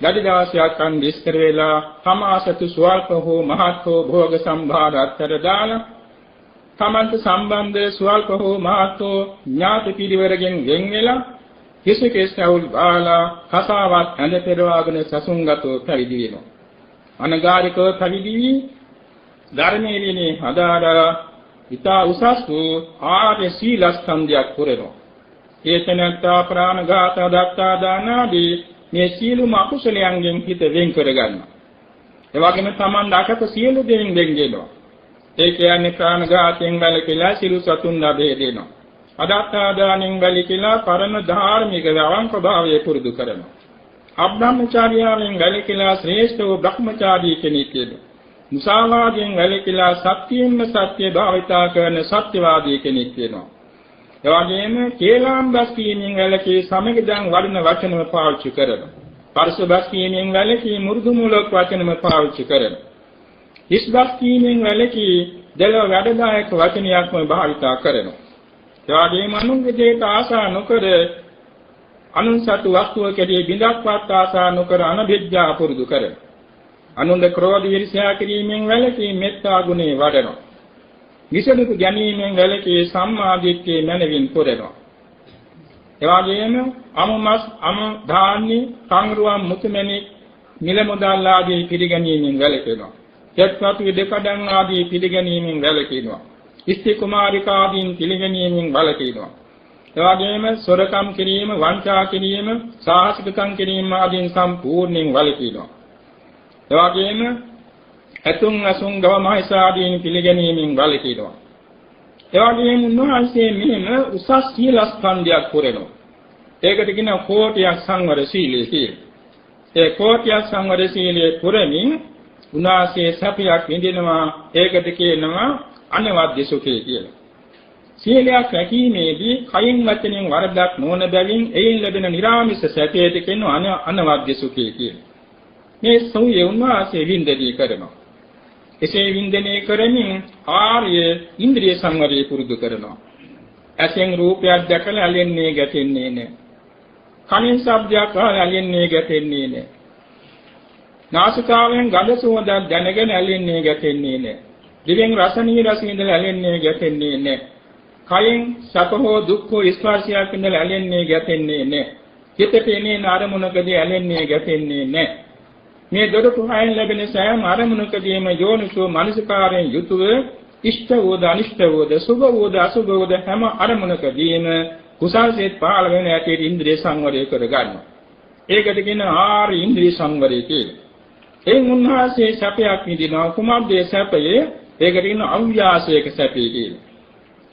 A: දඩදාසියක් අන් විස්තර වෙලා සමාසතු ස්වල්ප හෝ මහත් හෝ භෝග සම්භාර අත්තර දාලා තමන්ට සම්බන්ධ ස්වල්ප හෝ මහත් හෝ ඥාති පිරිවරගෙන් වෙන් වෙලා කිසිකෙස් ඇවුල් බාලා කසාවත් ඇඳ පෙරවාගෙන සසුන්ගතව පැවිදි වෙනවා. අනගාരികව පැවිදි වී ධර්මයේ විනේ හදාරා ඊතා උසස් වූ ආර්ය සීලස්කන්ධයක් පුරනවා. ඒතනත්තා ප්‍රාණඝාත දත්තා දානාදී මේ සීලුම අකුසලයන්ගෙන් හිත වෙන් කරගන්නවා. ඒ වගේම Taman දකප සියලු දෙයින් වෙන් වෙනවා. ඒ කියන්නේ ප්‍රාණඝාතයෙන් වැළකීලා සිළු සතුන් ලැබේ දෙනවා. අදත්තා දානෙන් වැළකීලා පරම ධාර්මික අවංක භාවය පුරුදු කරනවා. අබ්‍රහ්මචාරියාවෙන් වැළකීලා ශ්‍රේෂ්ඨ වූ බ්‍රහ්මචාරී කෙනෙක් වෙනවා. මුසාවාදයෙන් වැළකීලා සත්‍යයෙන්ම සත්‍ය භාවිතා කරන සත්‍යවාදී කෙනෙක් වෙනවා. ඒ වගේම කේලාම්බස් කීමෙන් වැළකී සමගදන් වඩන වචනම පාවිච්චි කරනවා. පරිසබස් කීමෙන් වැළකී මෘදු මූලක වචනම පාවිච්චි කරනවා. හිස්බස් කීමෙන් වැළකී දලව වැඩදායක වචනයක්ම භාවිතා කරනවා. ඒ වගේම අනුන්ගේ දේට ආශා නොකර අනුන් සතු වස්තුවකදී බිඳක්වත් ආශා නොකර අනභිජ්ජා පුරුදු කරනවා. අනුන්ද ක්‍රෝධ ඊර්ෂ්‍යා කිරීමෙන් වැළකී මෙත්තා ගුණේ වඩනවා. විසදුක ගැනීමෙන් වැළකී සම්මා දිට්ඨිය මනවින් පුරනවා. එවාගෙම අමුමස් අමු ධාන්‍ය සංරුවම් මුතුමැණි මිල මුදල් ආදී පිළිගැනීමෙන් වැළකෙනවා. යත්පත් විදකඩන් ආදී පිළිගැනීමෙන් වැළකෙනවා. ඉස්ති කුමාරිකා ආදීන් පිළිගැනීමෙන් වැළකෙනවා. එවාගෙම සොරකම් කිරීම, වංචා කිරීම, සාහසිකකම් කිරීම ආදීන් සම්පූර්ණයෙන් වැළකෙනවා. එවාගෙම අතුන් අසුන් ගව මහසාදීන් පිළිගැනීමෙන් වැළකීනවා. එවාගෙම උන්වහන්සේ මෙහෙම උසස් සීලස්කන්ධයක් පුරනවා. ඒකට කියනවා කෝටියක් සංවර සීලය කියලා. ඒ කෝටියක් සංවර සීලය පුරමින් උන්වහන්සේ සපියක් විඳිනවා. ඒකට කියනවා අනවද්‍ය සුඛය කියලා. සීලයක් රැකීමේදී කයින් වචනෙන් වරදක් නොවන බැවින් එයින් ලැබෙන නිර්ආමිෂ සැපයට කියනවා අනවද්‍ය සුඛය කියලා. මේ සෝයේ උන්වහන්සේ වින්දනය කරනවා. එසේ වින්දනය කරමින් ආර්ය ඉන්ද්‍රිය සංවරය පුරුදු කරනවා. ඇසෙන් රූපයක් දැකලා ඇලෙන්නේ ගැටෙන්නේ නැහැ. කනින් ශබ්දයක් අහලා ඇලෙන්නේ ගැටෙන්නේ නැහැ. නාසිකාවෙන් ගඳ සුවඳක් දැනගෙන ඇලෙන්නේ ගැටෙන්නේ නැහැ. දිවෙන් රස නිරස ඉඳලා ඇලෙන්නේ ගැටෙන්නේ නැහැ. කයෙන් සැප හෝ දුක් හෝ ස්පර්ශයක් ඉඳලා ඇලෙන්නේ ගැටෙන්නේ නැහැ. හිතේ එන අරමුණකදී ඇලෙන්නේ ගැටෙන්නේ නැහැ. මේ දොරටු හයෙන් ලැබෙන සෑම අරමුණකදීම යෝනිසෝ මනසිකාරයෙන් යුතුව ඉෂ්ඨ වූද අනිෂ්ඨ වූද සුභ වූද අසුභ වූද හැම අරමුණකදීම කුසල් සිත් පහළ වෙන ඇටි ඉන්ද්‍රිය සංවරය කරගන්නවා. ඒකට කියන ආර්ය ඉන්ද්‍රිය සංවරය කියලා. ඒ උන්වහන්සේ සැපයක් විඳිනවා. කුමක්ද ඒ සැපයේ? ඒකට කියන අව්‍යාසයක සැපය කියලා.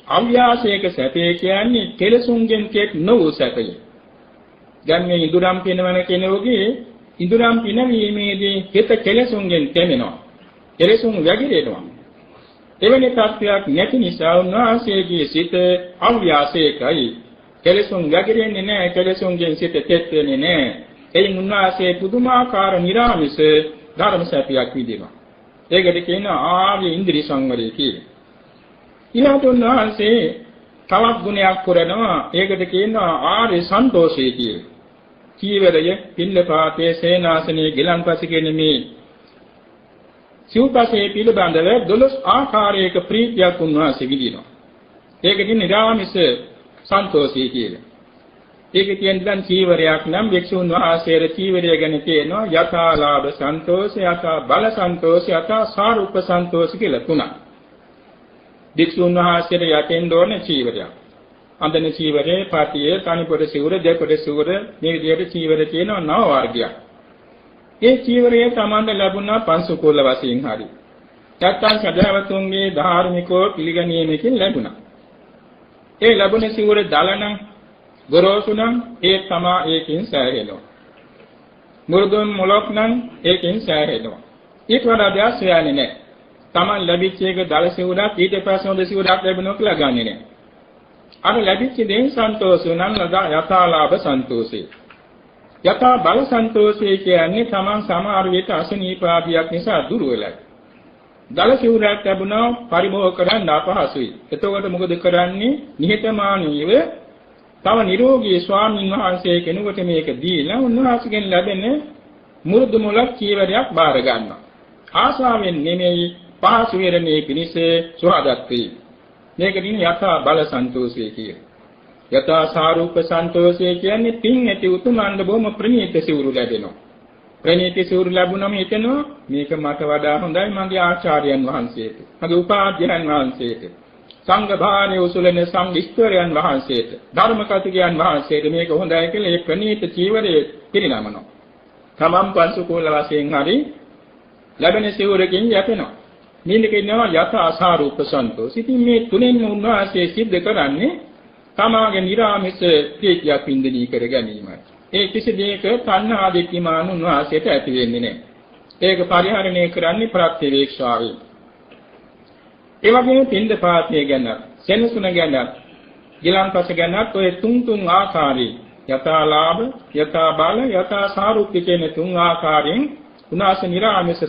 A: අව්‍යාසයක සැපය කියන්නේ කෙලසුන්ගෙන් කෙක් නොවූ සැපය. දැන් මේ ඉදුරම් පිනවන කෙනෙකුගේ ඉදුරම් පිනවීමේදී හිත කෙලසුන්ගෙන් තැමෙනවා. කෙලසුන් වැగిරෙනවා. එවැනි තත්ත්වයක් නැති නිසා උන්වහන්සේගේ සිත අව්‍යාසයකයි. කෙලසුන් වැగిරෙන්නේ නැහැ. කෙලසුන්ගෙන් සිත තෙත් වෙන්නේ නැහැ. එයින් උන්වහන්සේ පුදුමාකාර නිරාමිස ධර්ම සැපයක් විඳිනවා. ඒකට කියනවා ආර්ය ඉන්ද්‍රිය සංවරය කියලා. ඊළඟට උන්වහන්සේ තවත් ගුණයක් කරනවා. ඒකට කියනවා ආර්ය සන්තෝෂය කියලා. චීවරය, පින්නපාතේ, සේනාසනයේ, ගිලන්පස කියන මේ සිව්පසේ පිළිබඳව 12 ආකාරයක ප්‍රීතියක් උන්වහන්සේ විඳිනවා. ඒකකින් නිරාමිස සන්තෝෂය කියලා. ඒක කියන්නේ දැන් චීවරයක් නම් වික්ෂුන් වහන්සේගේ චීවරය ගැන කියනවා යථාලාභ සන්තෝෂ, යථා බල සන්තෝෂ, යථා සාරූප සන්තෝෂ කියලා තුනක්. වික්ෂුන් වහන්සේට යටෙන්න ඕනේ චීවරයක්. අඳින චීවරේ, පාටියේ, තනිපොට සිවුර, දෙපොට සිවුර මේ විදිහට චීවර තියෙනවා 9 වර්ගයක්. ඒ චීවරය තමන්ට ලැබුණා පංසුකූල වශයෙන් හරි. නැත්නම් සදාවතුන්ගේ ධාර්මිකව පිළිගැනීමකින් ලැබුණා. ඒ ලැබුණ සිවුර දලනම් ගොරෝසු නම් ඒ තමා ඒකෙන් සෑහෙනවා. මුරුදුන් මොලොක් නම් ඒකෙන් සෑහෙනවා. ඊට වඩා දෙයක් සෑහෙන්නේ නැහැ. තමන් ලැබිච්ච එක දල සිවුරක් ඊට පස්සේ හොඳ සිවුරක් ලැබෙනවා කියලා ගන්නෙ නැහැ. අර ලැබිච්ච දෙයින් සන්තෝෂ වෙනන් යථාලාභ සන්තෝෂය. යථා බල සන්තෝෂය කියන්නේ තමන් සමහර විට අසනීපාදියක් නිසා දුර වෙලයි. දල සිවුරක් ලැබුණා පරිභෝග කරන්න අපහසුයි. එතකොට මොකද කරන්නේ? නිහතමානීව තව නිරෝගී ස්වාමීන් වහන්සේ කෙනෙකුට මේක දීලා උන්වහන්සේගෙන් ලැබෙන මුරුදු මුලක් චීවරයක් බාර ගන්නවා. ආශාවෙන් නෙමෙයි පහසු වෙරණේ පිණිස සුවදත් වේ. මේක දින යථා බල සන්තෝෂය කිය. යථා සාරූප සන්තෝෂය කියන්නේ පින් ඇති උතුමන්ට බොහොම ප්‍රණීත සිවුරු ලැබෙනවා. ප්‍රණීත සිවුරු ලැබුණම හිතෙනවා මේක මට වඩා හොඳයි මගේ ආචාර්යයන් වහන්සේට. මගේ උපාධ්‍යයන් වහන්සේට. සංඝ භාණ්‍ය උසුලන සංඝිස්තරයන් වහන්සේට. ධර්ම කතිකයන් වහන්සේට මේක හොඳයි කියලා මේ ප්‍රණීත චීවරයේ පිරිනමනවා. තමන් පංසුකූල වශයෙන් හරි ලැබෙන සිවුරකින් යැපෙනවා. මේක කියනවා යථා සාරූප සන්තෝෂ. ඉතින් මේ තුනෙන් උන්වහන්සේ සිද්ධ කරන්නේ තමාගේ නිරාමිස ප්‍රීතියක් වින්දනී කර ගැනීමයි. ඒ කිසි දෙයක තණ්හා දික්කමාන උන්වහන්සේට ඇති වෙන්නේ නැහැ. ඒක පරිහරණය කරන්නේ ප්‍රත්‍යවේක්ෂාවෙන්. ඒ වගේම පින්දපාතය ගැන, සෙනසුන ගැන, ගිලන්පස ගැනත් ඔය තුන් ආකාරයේ යථාලාභ, යථා බල, යථා සාරූප්‍ය කියන තුන් ආකාරයෙන් උන්වහන්සේ නිරාමිස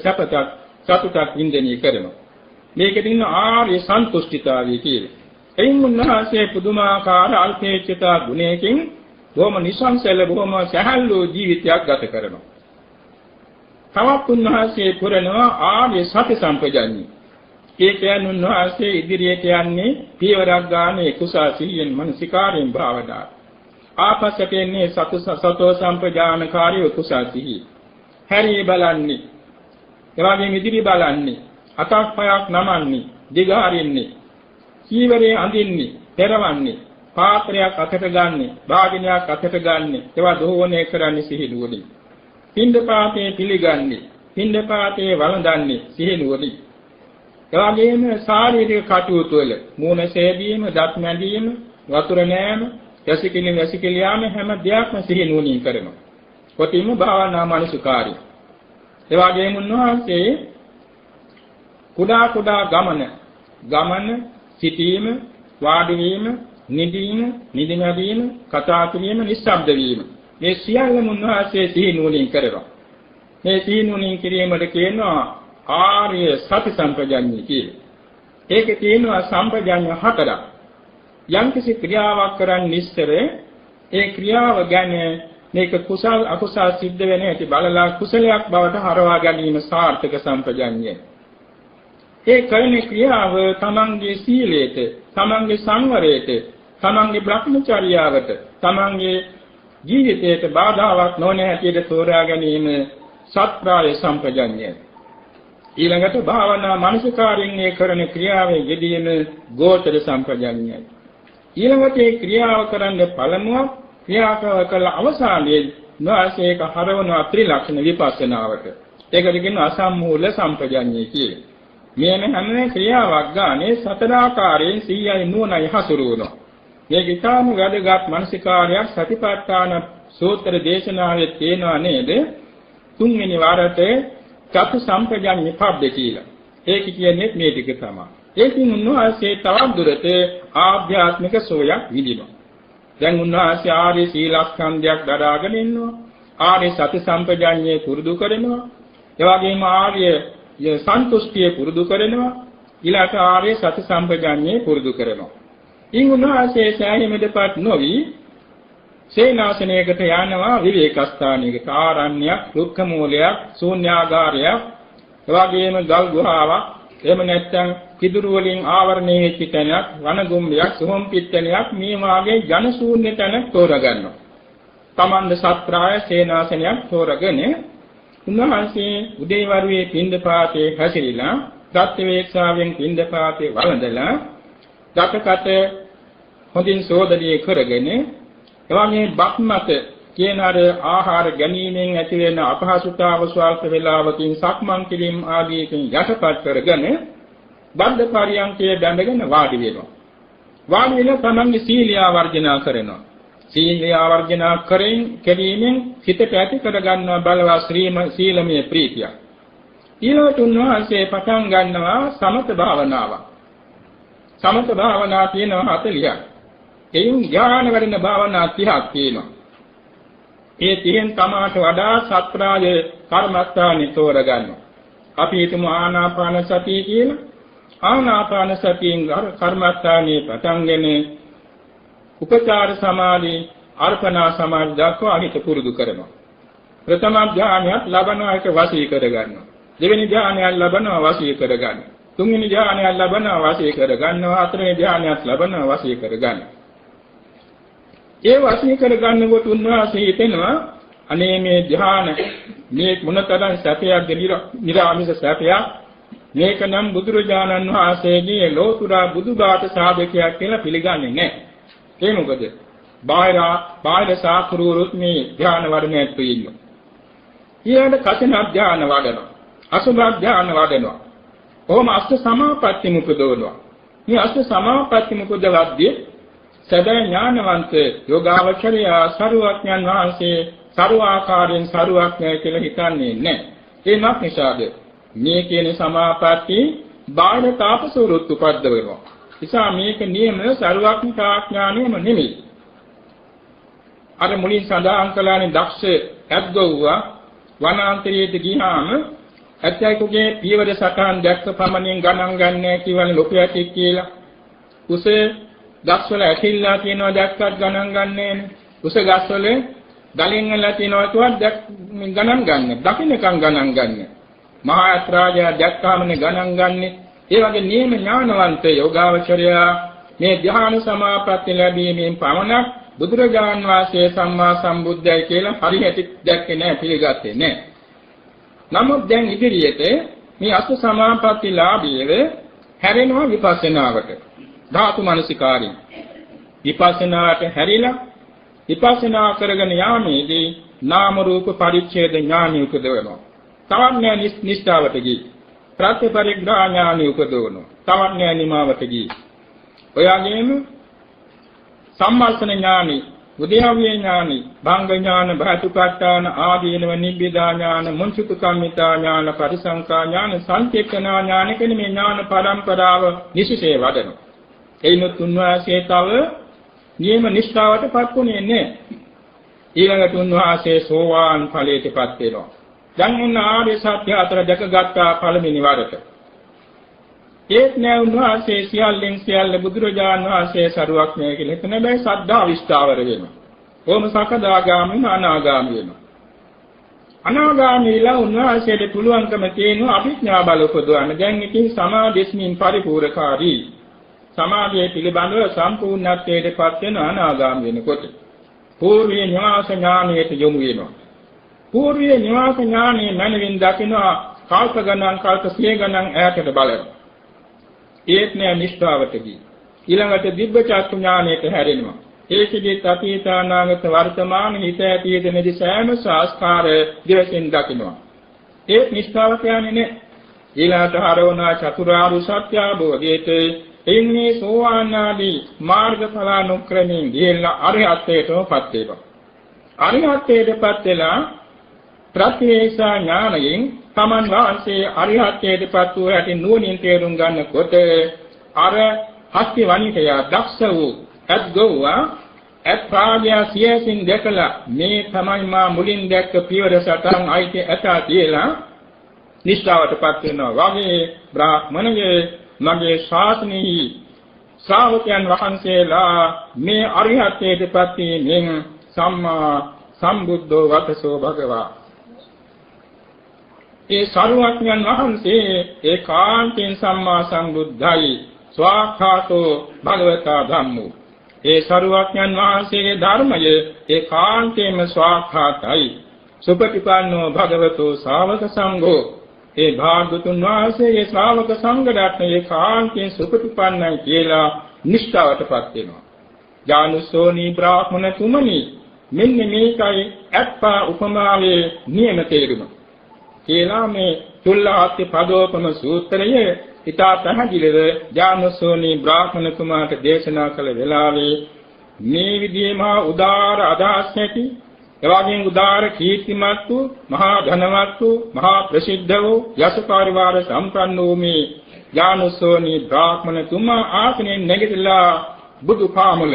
A: සතුටක් වින්දනී කරනවා. මේකෙදින ආර්ය සන්තුෂ්ඨිතාවය කියලා. එයින් උන්වහන්සේ පුදුමාකාර අල්පේච්ඡතා ගුණයකින් බොහොම නිසංසල බොහොම සහැල්ලු ජීවිතයක් ගත කරනවා. තවත් උන්වහන්සේ පුරනවා ආර්ය සති සම්පජඤ්ඤය. ඒ කියන්නේ උන්වහන්සේ ඉදිරියට යන්නේ පියවරක් ගානේ කුසල් සිහියෙන් මනසිකාරයෙන් භාවනා. ආපස්සට එන්නේ සතෝ සම්පජානකාරී කුසල් සිහිය. හැරී බලන්නේ. එවාගෙන් ඉදිරි බලන්නේ. අතක් පයක් නමන්නේ. දිගහරින්නේ. චීවරේ අඳින්නේ. පෙරවන්නේ. පාත්‍රයක් අතට ගන්නෙ, භාජනයක් අතට ගන්නෙ, ඒවා දෝවණය කරන්නේ සිහිනුවණින්. පින්දපාතේ පිළිගන්නේ, පින්දපාතේ වළඳන්නේ සිහිනුවණින්. එවාගෙම ශාරීරික කටයුතු වල මූණ සේදීම, දත් මැදීම, වතුර නෑම, වැසිකිලි යාම හැම දෙයක්ම සිහිනුවණින් කරනවා. කොටින්ම භාවනා මානසිකාරී. එවාගෙම උන්වහන්සේ කුඩා ගමන සිටීම, වාඩි වීම, නිදීම, නිදිමැදීම, කතා කිරීම, නිස්සබ්ද වීම. මේ සියල්ලම උන්වහන්සේ සිහිනුවණින් කරනවා. මේ සිහිනුවණින් කිරීමට කියනවා ආර්ය සති සම්පජඤ්ඤය කියලා. ඒකේ තියෙනවා සම්පජඤ්ඤ හතරක්. යම්කිසි ක්‍රියාවක් කරන්න ඉස්සර ඒ ක්‍රියාව ගැන මේක කුසල අකුසල සිද්ධ වෙන හැටි බලලා කුසලයක් බවට හරවා ගැනීම සාර්ථක සම්පජඤ්ඤය. ඒ කරන ක්‍රියාව තමන්ගේ සීලයට, තමන්ගේ සංවරයට, තමන්ගේ බ්‍රහ්මචර්යාවට, තමන්ගේ ජීවිතයට බාධාවක් නොවන හැටියට තෝරා ගැනීම සත්‍යාය සම්පජඤ්ඤය. ඊළඟට භාවනා මානසිකාරින්නේ කරන ක්‍රියාවේ යෙදීම ගෝචර සම්පජඤ්ඤයයි. ඊළඟට ඒ ක්‍රියාව කරන්න පළමුව ක්‍රියාව කළ අවසානයේ නාසයක හරවන ත්‍රිලක්ෂණ විපස්සනාවට. ඒකට කියනවා අසම්මූල සම්පජඤ්ඤය කියලා. මේ හැම ක්‍රියාවක් ගානේ සතරාකාරයෙන් සියයි නුවණයි හසුරුවනවා. මේක ඊටාම වැදගත් මානසිකාරයක් සතිපට්ඨාන සූත්‍ර දේශනාවේ තියෙනවා නේද? තුන්වෙනි වාරයේ චතු සම්පජඤ්ඤ පබ්බ කියලා. ඒක කියන්නේ මේ ටික තමයි. ඒකින් උන්වහන්සේ තවත් දුරට ආධ්‍යාත්මික සෝයක් විඳිනවා. දැන් උන්වහන්සේ ආර්ය සීලස්කන්ධයක් දරාගෙන ඉන්නවා. ආර්ය සති සම්පජාඤ්ඤේ පුරුදු කරනවා. ඒ වගේම ආර්ය සන්තුෂ්ටිය පුරුදු කරනවා. ඊළඟට ආර්ය සති සම්පජාඤ්ඤේ පුරුදු කරනවා. ඉන් උන්වහන්සේ සෑහීමේදපත් නොවි සේනාසනයකට යනවා විවේක ස්ථානයකට ආරණ්‍යයක්, රුක්ක මූලයක්, ශූන්‍යාගාරයක්, එවාගෙම ගල් ගුහාවක්, එහෙම නැත්නම් කිදුරු වලින් ආවරණය වෙච්ච තැනක්, වනගුම්බයක්, සුහම් පිට්ටනියක් මේ වාගේ ජන ශූන්‍ය තැනක් තෝරගන්නවා. තමන්ද සත්‍රාය සේනාසනයක් තෝරගෙන උන්වහන්සේ උදේවරුේ පින්දපාතේ හැසිරීලා සත්‍යවේක්ෂාවෙන් පින්දපාතේ වළඳලා දතකට හොඳින් සෝදනය කරගෙන එවැනි බක්මත කියන අර ආහාර ගැනීමෙන් ඇති වෙන අපහසුතාව ස්වල්ප වේලාවකින් සක්මන් කිරීම ආදීකින් යටපත් කරගෙන බද්ධ පරියන්කයේ බැඳගෙන වාඩි වෙනවා. වාඩි වෙලා තමන්ගේ සීලය වර්ජනා කරනවා. සීලය වර්ජනා කිරීමෙන් හිතට ඇති කරගන්නා බලවත් සීලමය ප්‍රීතිය. ඊළඟට උන්වහන්සේ පටන් ගන්නවා සමත භාවනාව. සමත භාවනා තියෙනවා 40ක්. එයින් ඥාන වැඩෙන භාවනා 30ක් තියෙනවා. ඒ 30න් තමාට වඩා සත්‍රාය කර්මස්ථානෙ තෝරගන්නවා. අපි හිතමු ආනාපාන සතිය කියලා. ආනාපාන සතියෙන් කර්මස්ථානෙ පටන්ගෙන උපචාර සමාධි, අර්පණා සමාධි දක්වා හිත පුරුදු කරනවා. ප්‍රථම ඥානයත් ලබනවාට වශී කරගන්නවා. දෙවෙනි ඥානයත් ලබනවා වශී කරගන්නවා. තුන්වෙනි ඥානයත් ලබනවා වශී කරගන්නවා. හතරවෙනි ඥානයත් ලබනවා වශී කරගන්නවා. ඒ වශී කරගන්නකොට උන්වහන්සේ හිතෙනවා අනේ මේ ධ්‍යාන මේ මොනතරම් සැපයක්ද නිරාමිස සැපයක් මේක නම් බුදුරජාණන් වහන්සේගේ ලෝතුරා බුදුබාට සාධකයක් කියලා පිළිගන්නේ නැහැ. ඒ මොකද බාහිර සාකරුරුත් මේ ධ්‍යාන වඩන්නේ නැත්නම් ඊළඟ කසින ධ්‍යාන වඩනවා. අසුභ ධ්‍යාන වඩනවා. කොහොම අෂ්ට සමාපatti මුපදවනවා. මේ අෂ්ට සමාපatti මුපදවද්දී සදා ඥානවන්ත යෝගාවචරය සරුවඥන් වහන්සේ සරුවාකාරයෙන් සරුවඥය කියලා හිතන්නේ නැහැ. ඒනක් නිසාද මේ කියන සමාපatti බාහිර තාපසවරුත් උපද්දවනවා. නිසා මේක නියම සරුවඥතා ඥානෙම නෙමෙයි. අර මුලින් සඳහන් කළානේ දක්ෂ ඇද්ගොව්වා වනාන්තරයේ ගියාම ඇත්තයිකුගේ පියවර සටහන් දැක්ක පමණින් ගණන් ගන්නෑ කියවල ලොකු ඇටෙක් කියලා. උසේ ගස්වල ඇතිල්ලා තියෙනවා දැක්කත් ගණන් ගන්නෑ නේ. උස ගස්වල ගලින් වල තියෙනවා කිව්වත් ගණන් ගන්න. දකින්නකම් ගණන් ගන්න. මහා අත්‍රාජය දැක්කාමනේ ගණන් ගන්නෙ. ඒ වගේ නියම ඥානවන්ත යෝගාවචරයා මේ ධ්‍යාන සමාපatti ලැබීමෙන් පමණක් බුදුරජාන් වහන්සේ සම්මා සම්බුද්ධයි කියලා හරියට දැක්කේ නැහැ, පිළිගත්තේ නැහැ. නමුත් දැන් ඉදිරියට මේ අසු සමාපatti ලාභීව හැරෙනවා විපස්සනාවට. ධාතු මනසිකාරයෙන් විපස්සනාට හැරිලා විපස්සනා කරගෙන යාමේදී නාම රූප පරිච්ඡේද ඥානෙ උපදවනවා. තවන්නේ නිෂ්ඨාවට ගිහින් ප්‍රත්‍යපරිග්‍රහ ඥානෙ උපදවනවා. තවන්නේ නිමාවට ගිහින් ඔයගෙම සම්මර්ෂණ ඥානෙ, උද්‍යව්‍ය ඥානෙ, භංග ඥාන, භාතුපට්ඨාන, ආදීනව නිබ්බිදා ඥාන, මුංචිත කම්මිතා ඥාන, පරිසංකා ඥාන, සංකේතනා ඥාන කියන මේ ඥාන පරම්පරාව නිසිසේ වඩනවා. එයිනොත් උන්වහන්සේ තව නියම නිෂ්ඨාවටපත් වුණේ නැහැ. ඊළඟට උන්වහන්සේ සෝවාන් ඵලයටපත් වෙනවා. දැන් උන් ආර්ය සත්‍ය අතර දැකගත්තා පළවෙනි වරට. ඒත් නෑ උන්වහන්සේ සියල්ලෙන් සියල්ල බුදුරජාන් වහන්සේ සරුවක්ඥය කියලා හිතන බෑ සද්ධා විස්තාවර වෙනවා. කොහොම සකදාගාමී අනාගාමී වෙනවා. අනාගාමීලා උන්වහන්සේට පුළුවන්කම තියෙනවා අභිඥා බල උපදවන්න. දැන් ඉතින් සමාධිස්මින් පරිපූර්ණකාරී සමාධිය පිළිබඳව සම්පූර්ණත්වයටපත් වෙන අනාගාමී වෙනකොට పూర్වීය නිවාස ඥානයට යොමු වෙනවා. పూర్වීය නිවාස ඥානයේ මනවින් දකිනවා කල්ප ගණන් කල්ප සිය ගණන් ඈතට බලනවා. ඒත් නෑ නිෂ්ඨාවට ගිහින් ඊළඟට දිබ්බ චක්ඛු ඥානයට හැරෙනවා. ඒකෙදිත් අතීත අනාගත වර්තමාන හිත ඇතියද නැති සෑම සංස්කාර දිවසින් දකිනවා. ඒත් නිෂ්ඨාව කියන්නේ නෑ. ඊළඟට හරවනා චතුරාර්ය සත්‍ය අවබෝධයට එන්නේ සෝවාන් ආදී මාර්ගඵල අනුක්‍රමයෙන් ගිහිල්ලා අරිහත්ත්වයටපත් වෙනවා. අරිහත්ත්වයටපත් වෙලා ප්‍රත්‍යේසා ඥානයෙන් තමන් වහන්සේ අරිහත්ත්වයටපත් වූ ඇති නුවණින් තේරුම් ගන්නකොට අර හස්ති වණිකයා දක්ෂ වූ අද්ගෝවා අත්පාදියා සියසින් දැකලා මේ තමයි මා මුලින් දැක්ක පියවර සටහන් අයිති ඇතා කියලා නිෂ්ඨාවටපත් වෙනවා. වගේ බ්‍රාහ්මණයේ මගේ ශාසනයේ ශ්‍රාවකයන් වහන්සේලා මේ අරිහත්ත්වයටපත් වීමෙන් සම්මා සම්බුද්ධෝ වතසෝ භගවා. ඒ සරුවඥන් වහන්සේ ඒකාන්තයෙන් සම්මා සම්බුද්ධයි ස්වාඛාතෝ භගවතා ධම්මෝ. ඒ සරුවඥන් වහන්සේගේ ධර්මය ඒකාන්තයෙන්ම ස්වාඛාතයි. සුපටිපන්නෝ භගවතෝ ශාවක සංඝෝ. ඒ භාගතුන් වහන්සේගේ ශ්‍රාවක සංඝ රත්නය ඒකාන්තයෙන් සුපටිපන්නයි කියලා නිෂ්ඨාවටපත් වෙනවා. ඥානසෝනි බ්‍රාහ්මණ තුමනි මෙන්න මේකයි අත්පා උපමාවේ නියම තේරුම. කියලා මේ තුල්ලාත්ති පදෝපම සූත්‍රයේ ඉතා පැහැදිලිව ඥානසෝනි බ්‍රාහ්මණ කුමාරට දේශනා කළ වෙලාවේ මේ විදිහේ මහා උදාර අදහස් ඇති එවැගේම උදාර කීර්තිමත් වූ මහා ධනවත් වූ මහා ප්‍රසිද්ධ වූ යස පරිවාර සම්පන්න වූ මේ ඥානසෝනි බ්‍රාහ්මණ තුමා ආසනෙන් නැගිටලා බුදු පාමුල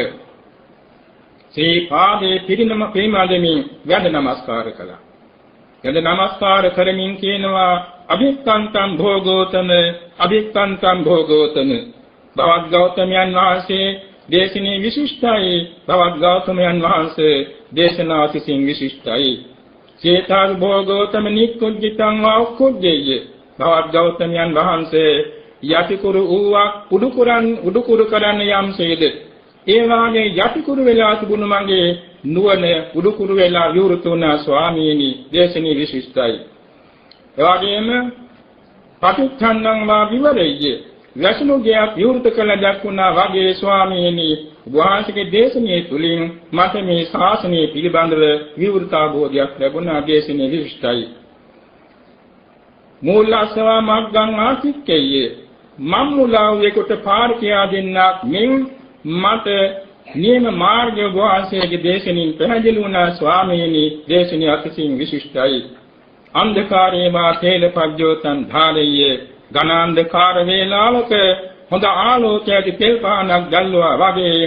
A: ශ්‍රී පාදේ පිරිනම ප්‍රේමදෙමින් වැඳ නමස්කාර කළා. වැඳ නමස්කාර කරමින් කියනවා අභික්ඛන්තං භෝගෝතම අභික්ඛන්තං භෝගෝතම. බවත් ගෞතමයන් වහන්සේ දේශනේ විශිෂ්ටයි. බවත් ගෞතමයන් වහන්සේ දේශනාතිසින් විශිෂ්ටයි. චේතං භෝගෝතම නික්කුජ්ජිතං වා උක්කුජ්ජේය. බවත් ගෞතමයන් වහන්සේ යටිකුරු ඌවක් උඩුකුරු කරන්න යම්සේද ඒ වාගේ යටිකුරු වෙලා තිබුණු මගේ නුවණ උඩුකුරු වෙලා විවෘත වුණා ස්වාමීනි දේශනේ විශිෂ්ටයි. එවාගෙම පටිච්චන්නං වා විවරෙය්‍ය වැසුණු ගයක් විවෘත කළ දක්ුණා වගේ ස්වාමීනි වහන්සේගේ දේශනේ තුලින් මට මේ ශාසනය පිළිබඳව විවෘත අවබෝධයක් ලැබුණා. දේශනේ විශිෂ්ටයි. මූලස්සවා මග්ගං ආචික්කේය මම් මුලාවේකට පාර කියා දෙන්නක් මෙන් මට නියම මාර්ගය වහන්සේගේ දේශනින් පැහැදිලි වුණා ස්වාමීනි දේශනිය අතිශයින් විශිෂ්ටයි. අන්ධකාරේ මා තේලපජ්ජෝතං ධාරෙය්‍ය ඝනාන්ධකාර වේලාවක හොඳ ආලෝකයක් තෙල් පහනක් දැල්වුවා වගේ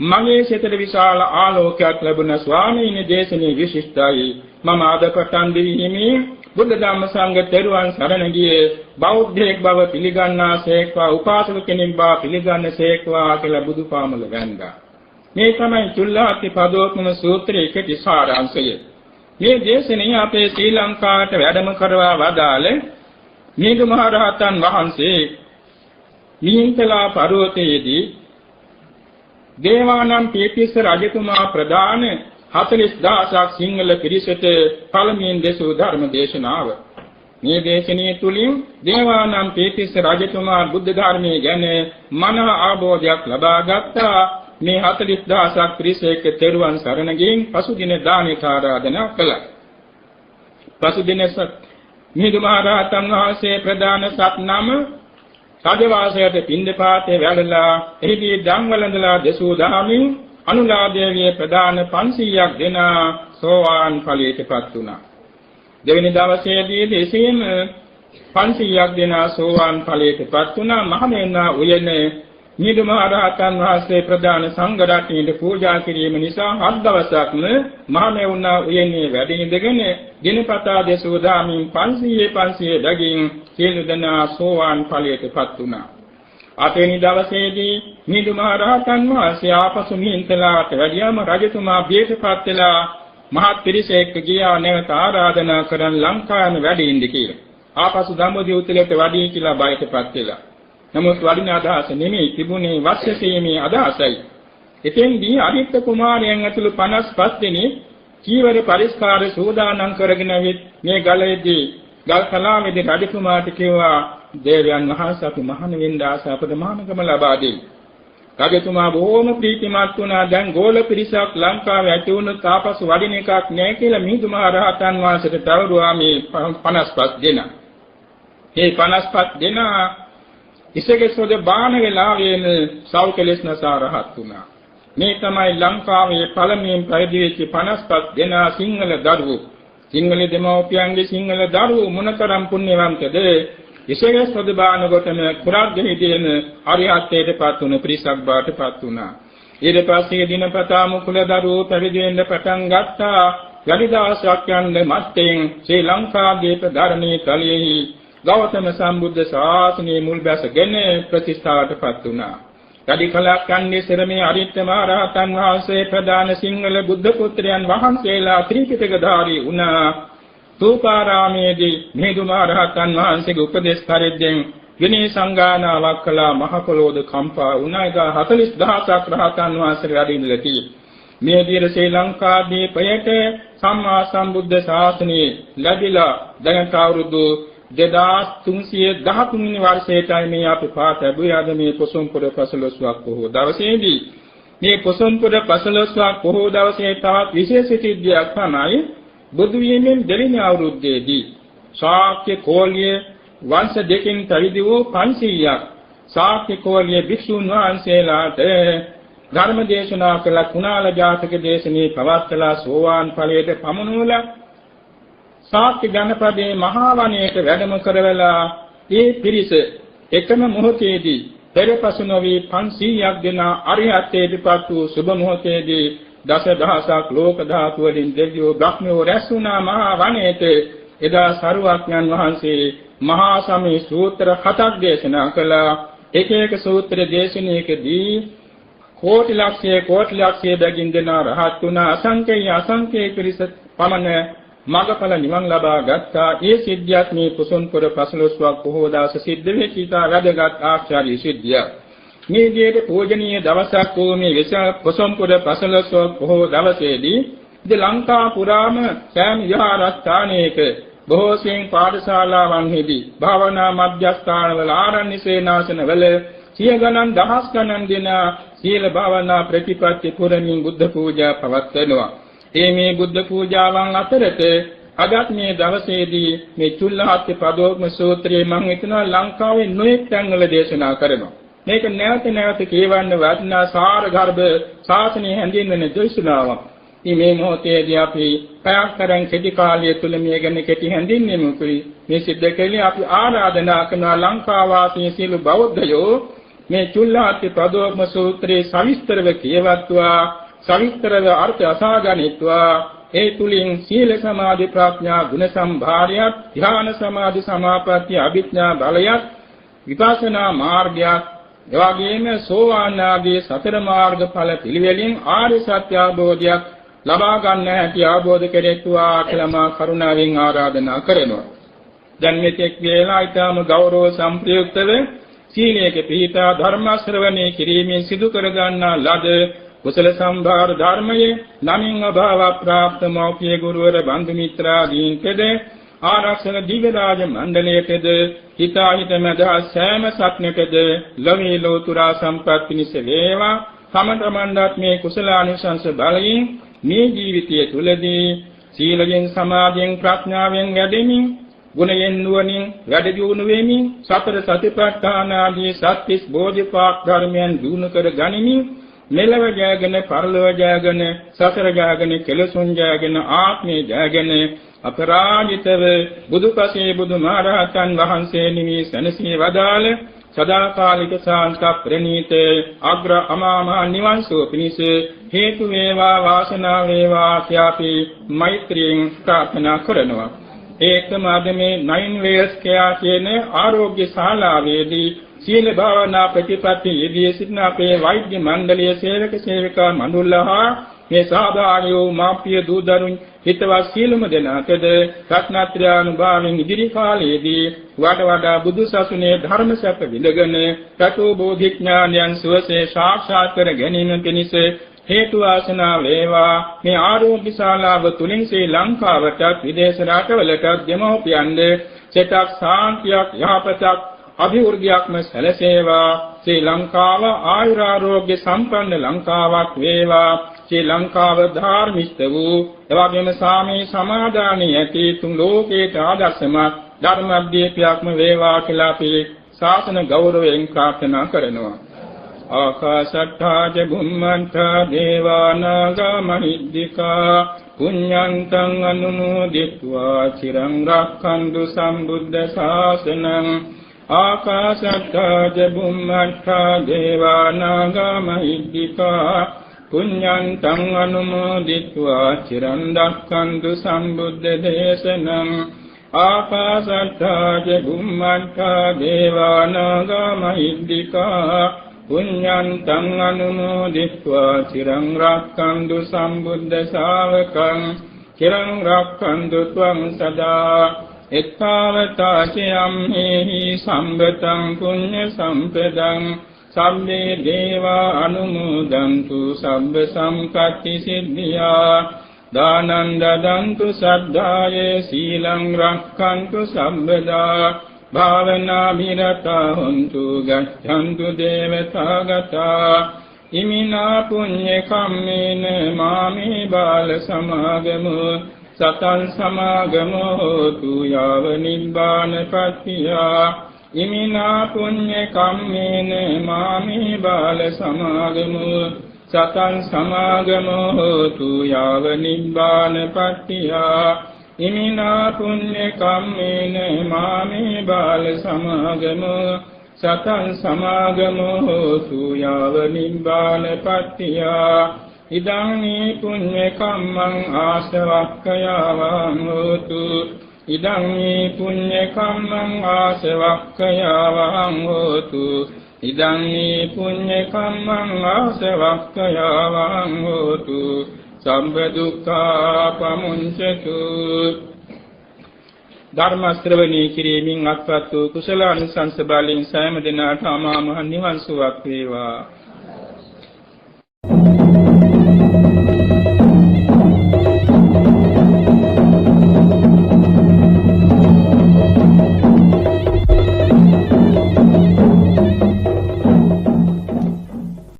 A: මගේ සිතට විශාල ආලෝකයක් ලැබුණ ස්වාමීනි දේශනිය විශිෂ්ටයි. මම අද පටන් දෙන්නේ බුද්ධ ධම්ම සංඝ තෙරුවන් සරණ ගියේ බෞද්ධයෙක් බව පිළිගන්නාසේක්වා උපාසක කෙනෙක් බව පිළිගන්නසේක්වා කියලා බුදුපාමුල වැඳා. මේ තමයි චුල්ලාති පදෝපම සූත්‍රයේ කෙටි සාරාංශය. මේ දේශනේ අපේ ශ්‍රී ලංකාවට වැඩම කරවා වදාළ මිහිඳු මහ රහතන් වහන්සේ මිහින්තලා පර්වතයේදී දේවානම් පියතිස්ස රජතුමා ප්‍රදාන 40000ක් සිංහල පිරිසට පළමුවෙන් දෙසූ ධර්ම දේශනාව. මේ දේශනාව තුළින් දේවානම් පියතිස්ස රජතුමා බුද්ධ ධර්මයේ ගැන මනහ අවබෝධයක් ලබා ගත්තා. මේ 40000ක් පිරිස එක්ක තෙරුවන් සරණ ගින් පසුදින දානට ආරාධනා කළා. පසුදින මිහිඳු මහ රහතන් වහන්සේ ප්‍රදාන සත් නම සාදවාසයට පින්දපාතේ වැළලා එහිදී දන් වළඳලා දෙසූ දහමින් අනුලා දේවිය ප්‍රදාන 500ක් දෙන සෝවාන් ඵලයටපත් වුණා. දෙවෙනි දවසේදී එසේම 500ක් දෙන සෝවාන් ඵලයටපත් වුණා. මහමෙන්නා උයනේ මිහිඳු මහ රහතන් වහන්සේ ප්‍රදාන සංඝ රත්නයට පූජා කිරීම නිසා 7 දවසක්ම මහමෙවුනා උයනේ වැඩ ඉඳගෙන දිනපතා දෙසූ දාමින් 500 දගින් සියලු දෙනා සෝවාන් ඵලයටපත් වුණා. 8 වෙනි දවසේදී මිහිඳු මහ රහතන් වහන්සේ ආපසු මිහින්තලාට වැඩියම රජතුමා බියටපත් වෙලා මහත් පිරිසෙක් ගියා නැවත ආරාධනා කරන් ලංකාවේ වැඩ ඉන්න කියලා. ආපසු දඹදිව උතුලට වැඩි කියලා බයටපත් වෙලා. නමුත් වඩින අදහස නෙමෙයි තිබුණේ වස්සසීමේ අදහසයි. එතෙන්දී අරිත්ත කුමාරයන් ඇතුළු 55 දෙනෙක් චීවර පරිස්කාර සූදානම් කරගෙන මේ ගලේදී ගල්කලාවේදී රජතුමාට කිව්වා දේවයන් වහන්සේ අපි මහාන වෙන්න ආස අපට මහානකම ලබා දෙයි. රජතුමා බොහොම ප්‍රීතිමත් වුණා. දැන් ගෝල පිරිසක් ලංකාවේ ඇති වුණු තාපස වඩින එකක් නැහැ කියලා මිහිඳු මහ රහතන් වහන්සේට තවරුවා මේ 55 දෙනා. මේ 55 දෙනා ඉසකෙසොද බාන වෙලාවෙම සෞඛලස් නසාරහත් වුණා. මේ තමයි ලංකාවේ පළමුවෙන් පැවිදි වෙච්ච 55 දෙනා සිංහල දරුවෝ. සිංහල දෙමව්පියන්ගේ සිංහල දරුවෝ මොනතරම් පුණ්‍යවන්තද? ඉසකෙසොද බාන කොටම කුරාග්ගෙහිදීන අරිහත්ත්වයටපත් වුණ පිරිසක් බාටපත් වුණා. ඊට පස්සේ දිනපතා මුකුල දරුවෝ පැවිදි වෙන්න පටන් ගත්තා. යලි දවසක් යන්නේ මත්තෙන් ශ්‍රී ලංකාදීප ධර්මයේ තලයේහි ගෞතම සම්බුද්ධ ශාසනයේ මුල් බැසගෙන ප්‍රතිස්ථාපටපත් වුණා. යලි කලක් යන්නේ සරමේ අරිත්ත මහ රහතන් වහන්සේ ප්‍රදාන සිංහල බුද්ධ පුත්‍රයන් වහන්සේලා ත්‍රිපිටකධාරී වුණා. තූපාරාමේදී මිහිඳු මහ රහතන් වහන්සේගේ උපදේශ පරිද්දෙන් විනය සංගායනාවක් කළා. මහ පොළොවද කම්පා වුණා. 40000ක් රහතන් වහන්සේලා වැඩ ඉඳලා තියෙනවා. මේ දින ශ්‍රී ලංකාදීපයට සම්මා සම්බුද්ධ ශාසනය ලැබිලා දැන් අවුරුදු 2313 වෙනි වර්ෂයටයි මේ අපි පාත ලැබුවේ. අද මේ පොසොන්පොර 15ක් පොහොව දවසේදී මේ පොසොන්පොර 15ක් පොහොව දවසේ තවත් විශේෂ සිද්ධියක් තමයි බුදු වීමෙන් දෙවෙනි අවුරුද්දේදී ශාක්‍ය කෝලිය වංශ දෙකෙන් පැවිදි වූ 500ක් ශාක්‍ය කෝලිය භික්ෂුන් වහන්සේලාට ධර්ම දේශනා කළ කුණාල ජාතක දේශනේ පවත්ලා සෝවාන් ඵලයට පමුණුවලා ශාක්‍ය ජනපදයේ මහා වනයේට වැඩම කරවලා ඒ පිරිස එකම මොහොතේදී පෙරපසු නොවි 500ක් දෙනා අරිහත්ත්වයටපත් වූ සුබ මොහොතේදී දසදහසක් ලෝක ධාතු වලින් දෙවියෝ බ්‍රහ්මයෝ රැස් වුණා මහා වනයේට. එදා සරුවඥන් වහන්සේ මහා සමේ සූත්‍ර 7ක් දේශනා කළා. එක එක සූත්‍ර දේශනාවකදී කෝටි ලක්ෂයේ බැගින් දෙනා රහත් වුණා. අසංඛ්‍ය පිරිස පමණ මඟඵල නිවන් ලබා ගත්තා. ඒ සිද්ධියත් මේ පොසොන්පොර 15ක් පොහොව දවස සිද්ධ වෙච්ච ඉතා වැදගත් ආශ්චර්ය සිද්ධියක්. මේ විදිහට පූජනීය දවසක් වූ මේ විශාල පොසොන්පොර 15ක් පොහොව දවසේදී ලංකා පුරාම සෑම විහාරස්ථානයක බොහෝ සෙයින් පාඨශාලාවන්හිදී භාවනා මධ්‍යස්ථානවල ආරණ්‍ය සේනාසනවල සිය ගණන් දහස් ගණන් දෙන සීල භාවනා ප්‍රතිපත්ති පුරමින් බුද්ධ පූජා පවත්වනවා. මේ බුද්ධ පූජාවන් අතරත අදත් මේ දවසේදී මේ චුල්ලහත්ථ පදෝක්ම සූත්‍රයේ මම හිතනවා ලංකාවේ නොයෙක් තැන්වල දේශනා කරනවා. මේක නැවත නැවත කියවන්න වටිනා සාර ගර්භ ශාසනය හැඳින්වෙන දේශනාවක්. මේ මොහොතේදී අපි පැයක් තරම් කෙටි කාලය තුල මේ ගැන කෙටි හැඳින්වෙමුයි. මේ සිද්ධ කළේ අපි ආරාධනා කරන ලංකා වාසී සියලු බෞද්ධයෝ මේ චුල්ලහත්ථ පදෝක්ම සූත්‍රයේ සවිස්තරව කියවත්වා සවිස්තරව අර්ථ අසාගනිත්වා ඒ තුලින් සීල සමාධි ප්‍රඥා ගුණ සම්භාරයත් ධ්‍යාන සමාධි සමාපatti අභිඥා බලයත් විපස්සනා මාර්ගයත් එවැගේම සෝවාන් ආදී සතර මාර්ග ඵල පිළිවෙලින් ආර්ය සත්‍ය අවබෝධයක් ලබා ගන්න හැටි අවබෝධ කෙරෙත්වා කියලා මා කරුණාවෙන් ආරාධනා කරනවා. දැන් මෙතෙක් වේලා ඊටම ගෞරව සම්ප්‍රයුක්තව සීලයක පිහිටා ධර්ම ශ්‍රවණය කිරීමෙන් සිදු කර ගන්නා ලද කුසල සම්භාර ධර්මයේ නමින් අභාව ප්‍රාප්ත මෞඛ්‍ය ගුරුවර බන්දු මිත්‍රාදීන්ටද ආරක්ෂක දිව්‍ය රාජ මණ්ඩලයටද හිතාහිත මදා සෑම සත්නකද ලොවේ ලෝතුරා සම්පත් පිණිස වේවා. සමතමණ්ඩත් මේ කුසලානිසංස බලයෙන් මේ ජීවිතය තුළදී සීලයෙන් සමාධියෙන් ප්‍රඥාවෙන් වැඩෙමින් ගුණයෙන් නුවණින් වැඩ දියුණු වෙමින් සතර සතිපට්ඨාන ආදී සත්‍තිස් බෝධිපාක් ධර්මයන් දිනු කර ගනිමින් මෙලව ජයගෙන පරලොව ජයගෙන සතර ජයගෙන කෙලසුන් ජයගෙන ආත්මේ ජයගෙන අපරාජිතව බුදුපසේ බුදුමහරහතන් වහන්සේ නිවී සැනසී වදාළ සදාකාලික ශාන්ත ප්‍රණීත අග්‍ර අමාමහ නිවන් සුව පිණිස හේතු වේවා වාසනාව වේවා කියාපි මෛත්‍රියෙන් ප්‍රාර්ථනා කරනවා. ඒකම අද මේ 9 වේස් කියන ආරෝග්‍ය ශාලාවේදී සීල භාවනා ප්‍රතිපත්ති යෙදී සිටින අපේ වෛද්‍ය මණ්ඩලයේ සේවක සේවිකා මණ්ඩලහා මේ සාධාරණ මාපිය දූ දරුන් හිතවත් සීලම දෙනාටද රත්නත්‍රානුභාවයෙන් ඉදිරි කාලයේදී වඩා බුදු සසුනේ ධර්ම සැප විඳගෙන රතෝ බෝධිඥානයන් සුවසේ සාක්ෂාත් කර ගැනීම පිණිස හේතු වාසනා වේවා. මේ ආරෝග්‍ය ශාලාව තුලින් ශ්‍රී ලංකාවටත් විදේශ රටවලටත් දෙමව්පියන්ද සිතක් සාන්තියක් යහපතක් අභිවෘද්ධියක්ම සැලසේවා. ශ්‍රී ලංකාව ආයුරාෝග්‍ය සම්පන්න ලංකාවක් වේවා. ශ්‍රී ලංකාව ධාර්මිෂ්ඨ වූ එවැගේම සාමී සමාදානී ඇති තුන් ලෝකයට ආදර්ශමත් ධර්මද්වීපයක්ම වේවා කියලා අපි ශාසන ගෞරවයෙන් ප්‍රාර්ථනා කරනවා. ආකාශට්ඨා ච බුම්මන්ඨා දේවානාගා මහිද්దికා පුඤ්ඤන්තං අනුමෝදිत्वा චිරං රක්ඛන්තු සම්බුද්ධ ශාසනං ආකාශත්තා ච බුම්මත්තා දේවා නාග මහිද්దికා පුඤ්ඤන්තං අනුමෝදිत्वा චිරන් රක්ඛන්තු සම්බුද්ධ දේශනං ආකාශත්තා ච බුම්මත්තා දේවා නාග මහිද්దికා පුඤ්ඤන්තං අනුමෝදිत्वा චිරං රක්ඛන්තු සම්බුද්ධ ශාවකං චිරං රක්ඛන්තු ත්වං සදා එත්තාවතා චයම්හි සම්බතං පුඤ්ඤ සම්පදං සම්මේ දේවා අනුමෝදන්තු සබ්බ සම්පත්ති සිද්ධියා දානං දදන්තු සද්ධායේ සීලං රක්ඛන්තු සම්බදා භාවනා විරතා හොන්තු ගච්ඡන්තු දේවතාගතා ඉමිනා පුඤ්ඤ කම්මේන මාමේ බාල සමාගමු සතං සමාගමෝ හෝතු යාව නිබ්බානපත්තියා ඉමිනා පුඤ්ඤ කම්මේන මාමේ බාල සමාගමු සතං සමාගමෝ හෝතු යාව නිබ්බානපත්තියා ඉමිනා පුඤ්ඤ කම්මේන මාමේ බාල සමාගමු සතං සමාගමෝ හෝතු යාව නිබ්බානපත්තියා ඉදං මේ පුඤ්ඤ කම්මං ආසවක්ඛයාවං හෝතු ඉදං මේ පුඤ්ඤ කම්මං ආසවක්ඛයාවං හෝතු ඉදං මේ පුඤ්ඤ කම්මං ආසවක්ඛයාවං හෝතු සම්බ දුක්ඛා පමුඤ්චතු ධර්ම ශ්‍රවණී කිරීමෙන් අත්පත් වූ කුසල අනුසංස බලෙන් සෑම දිනකට අමා මහ නිවන් සුවක් වේවා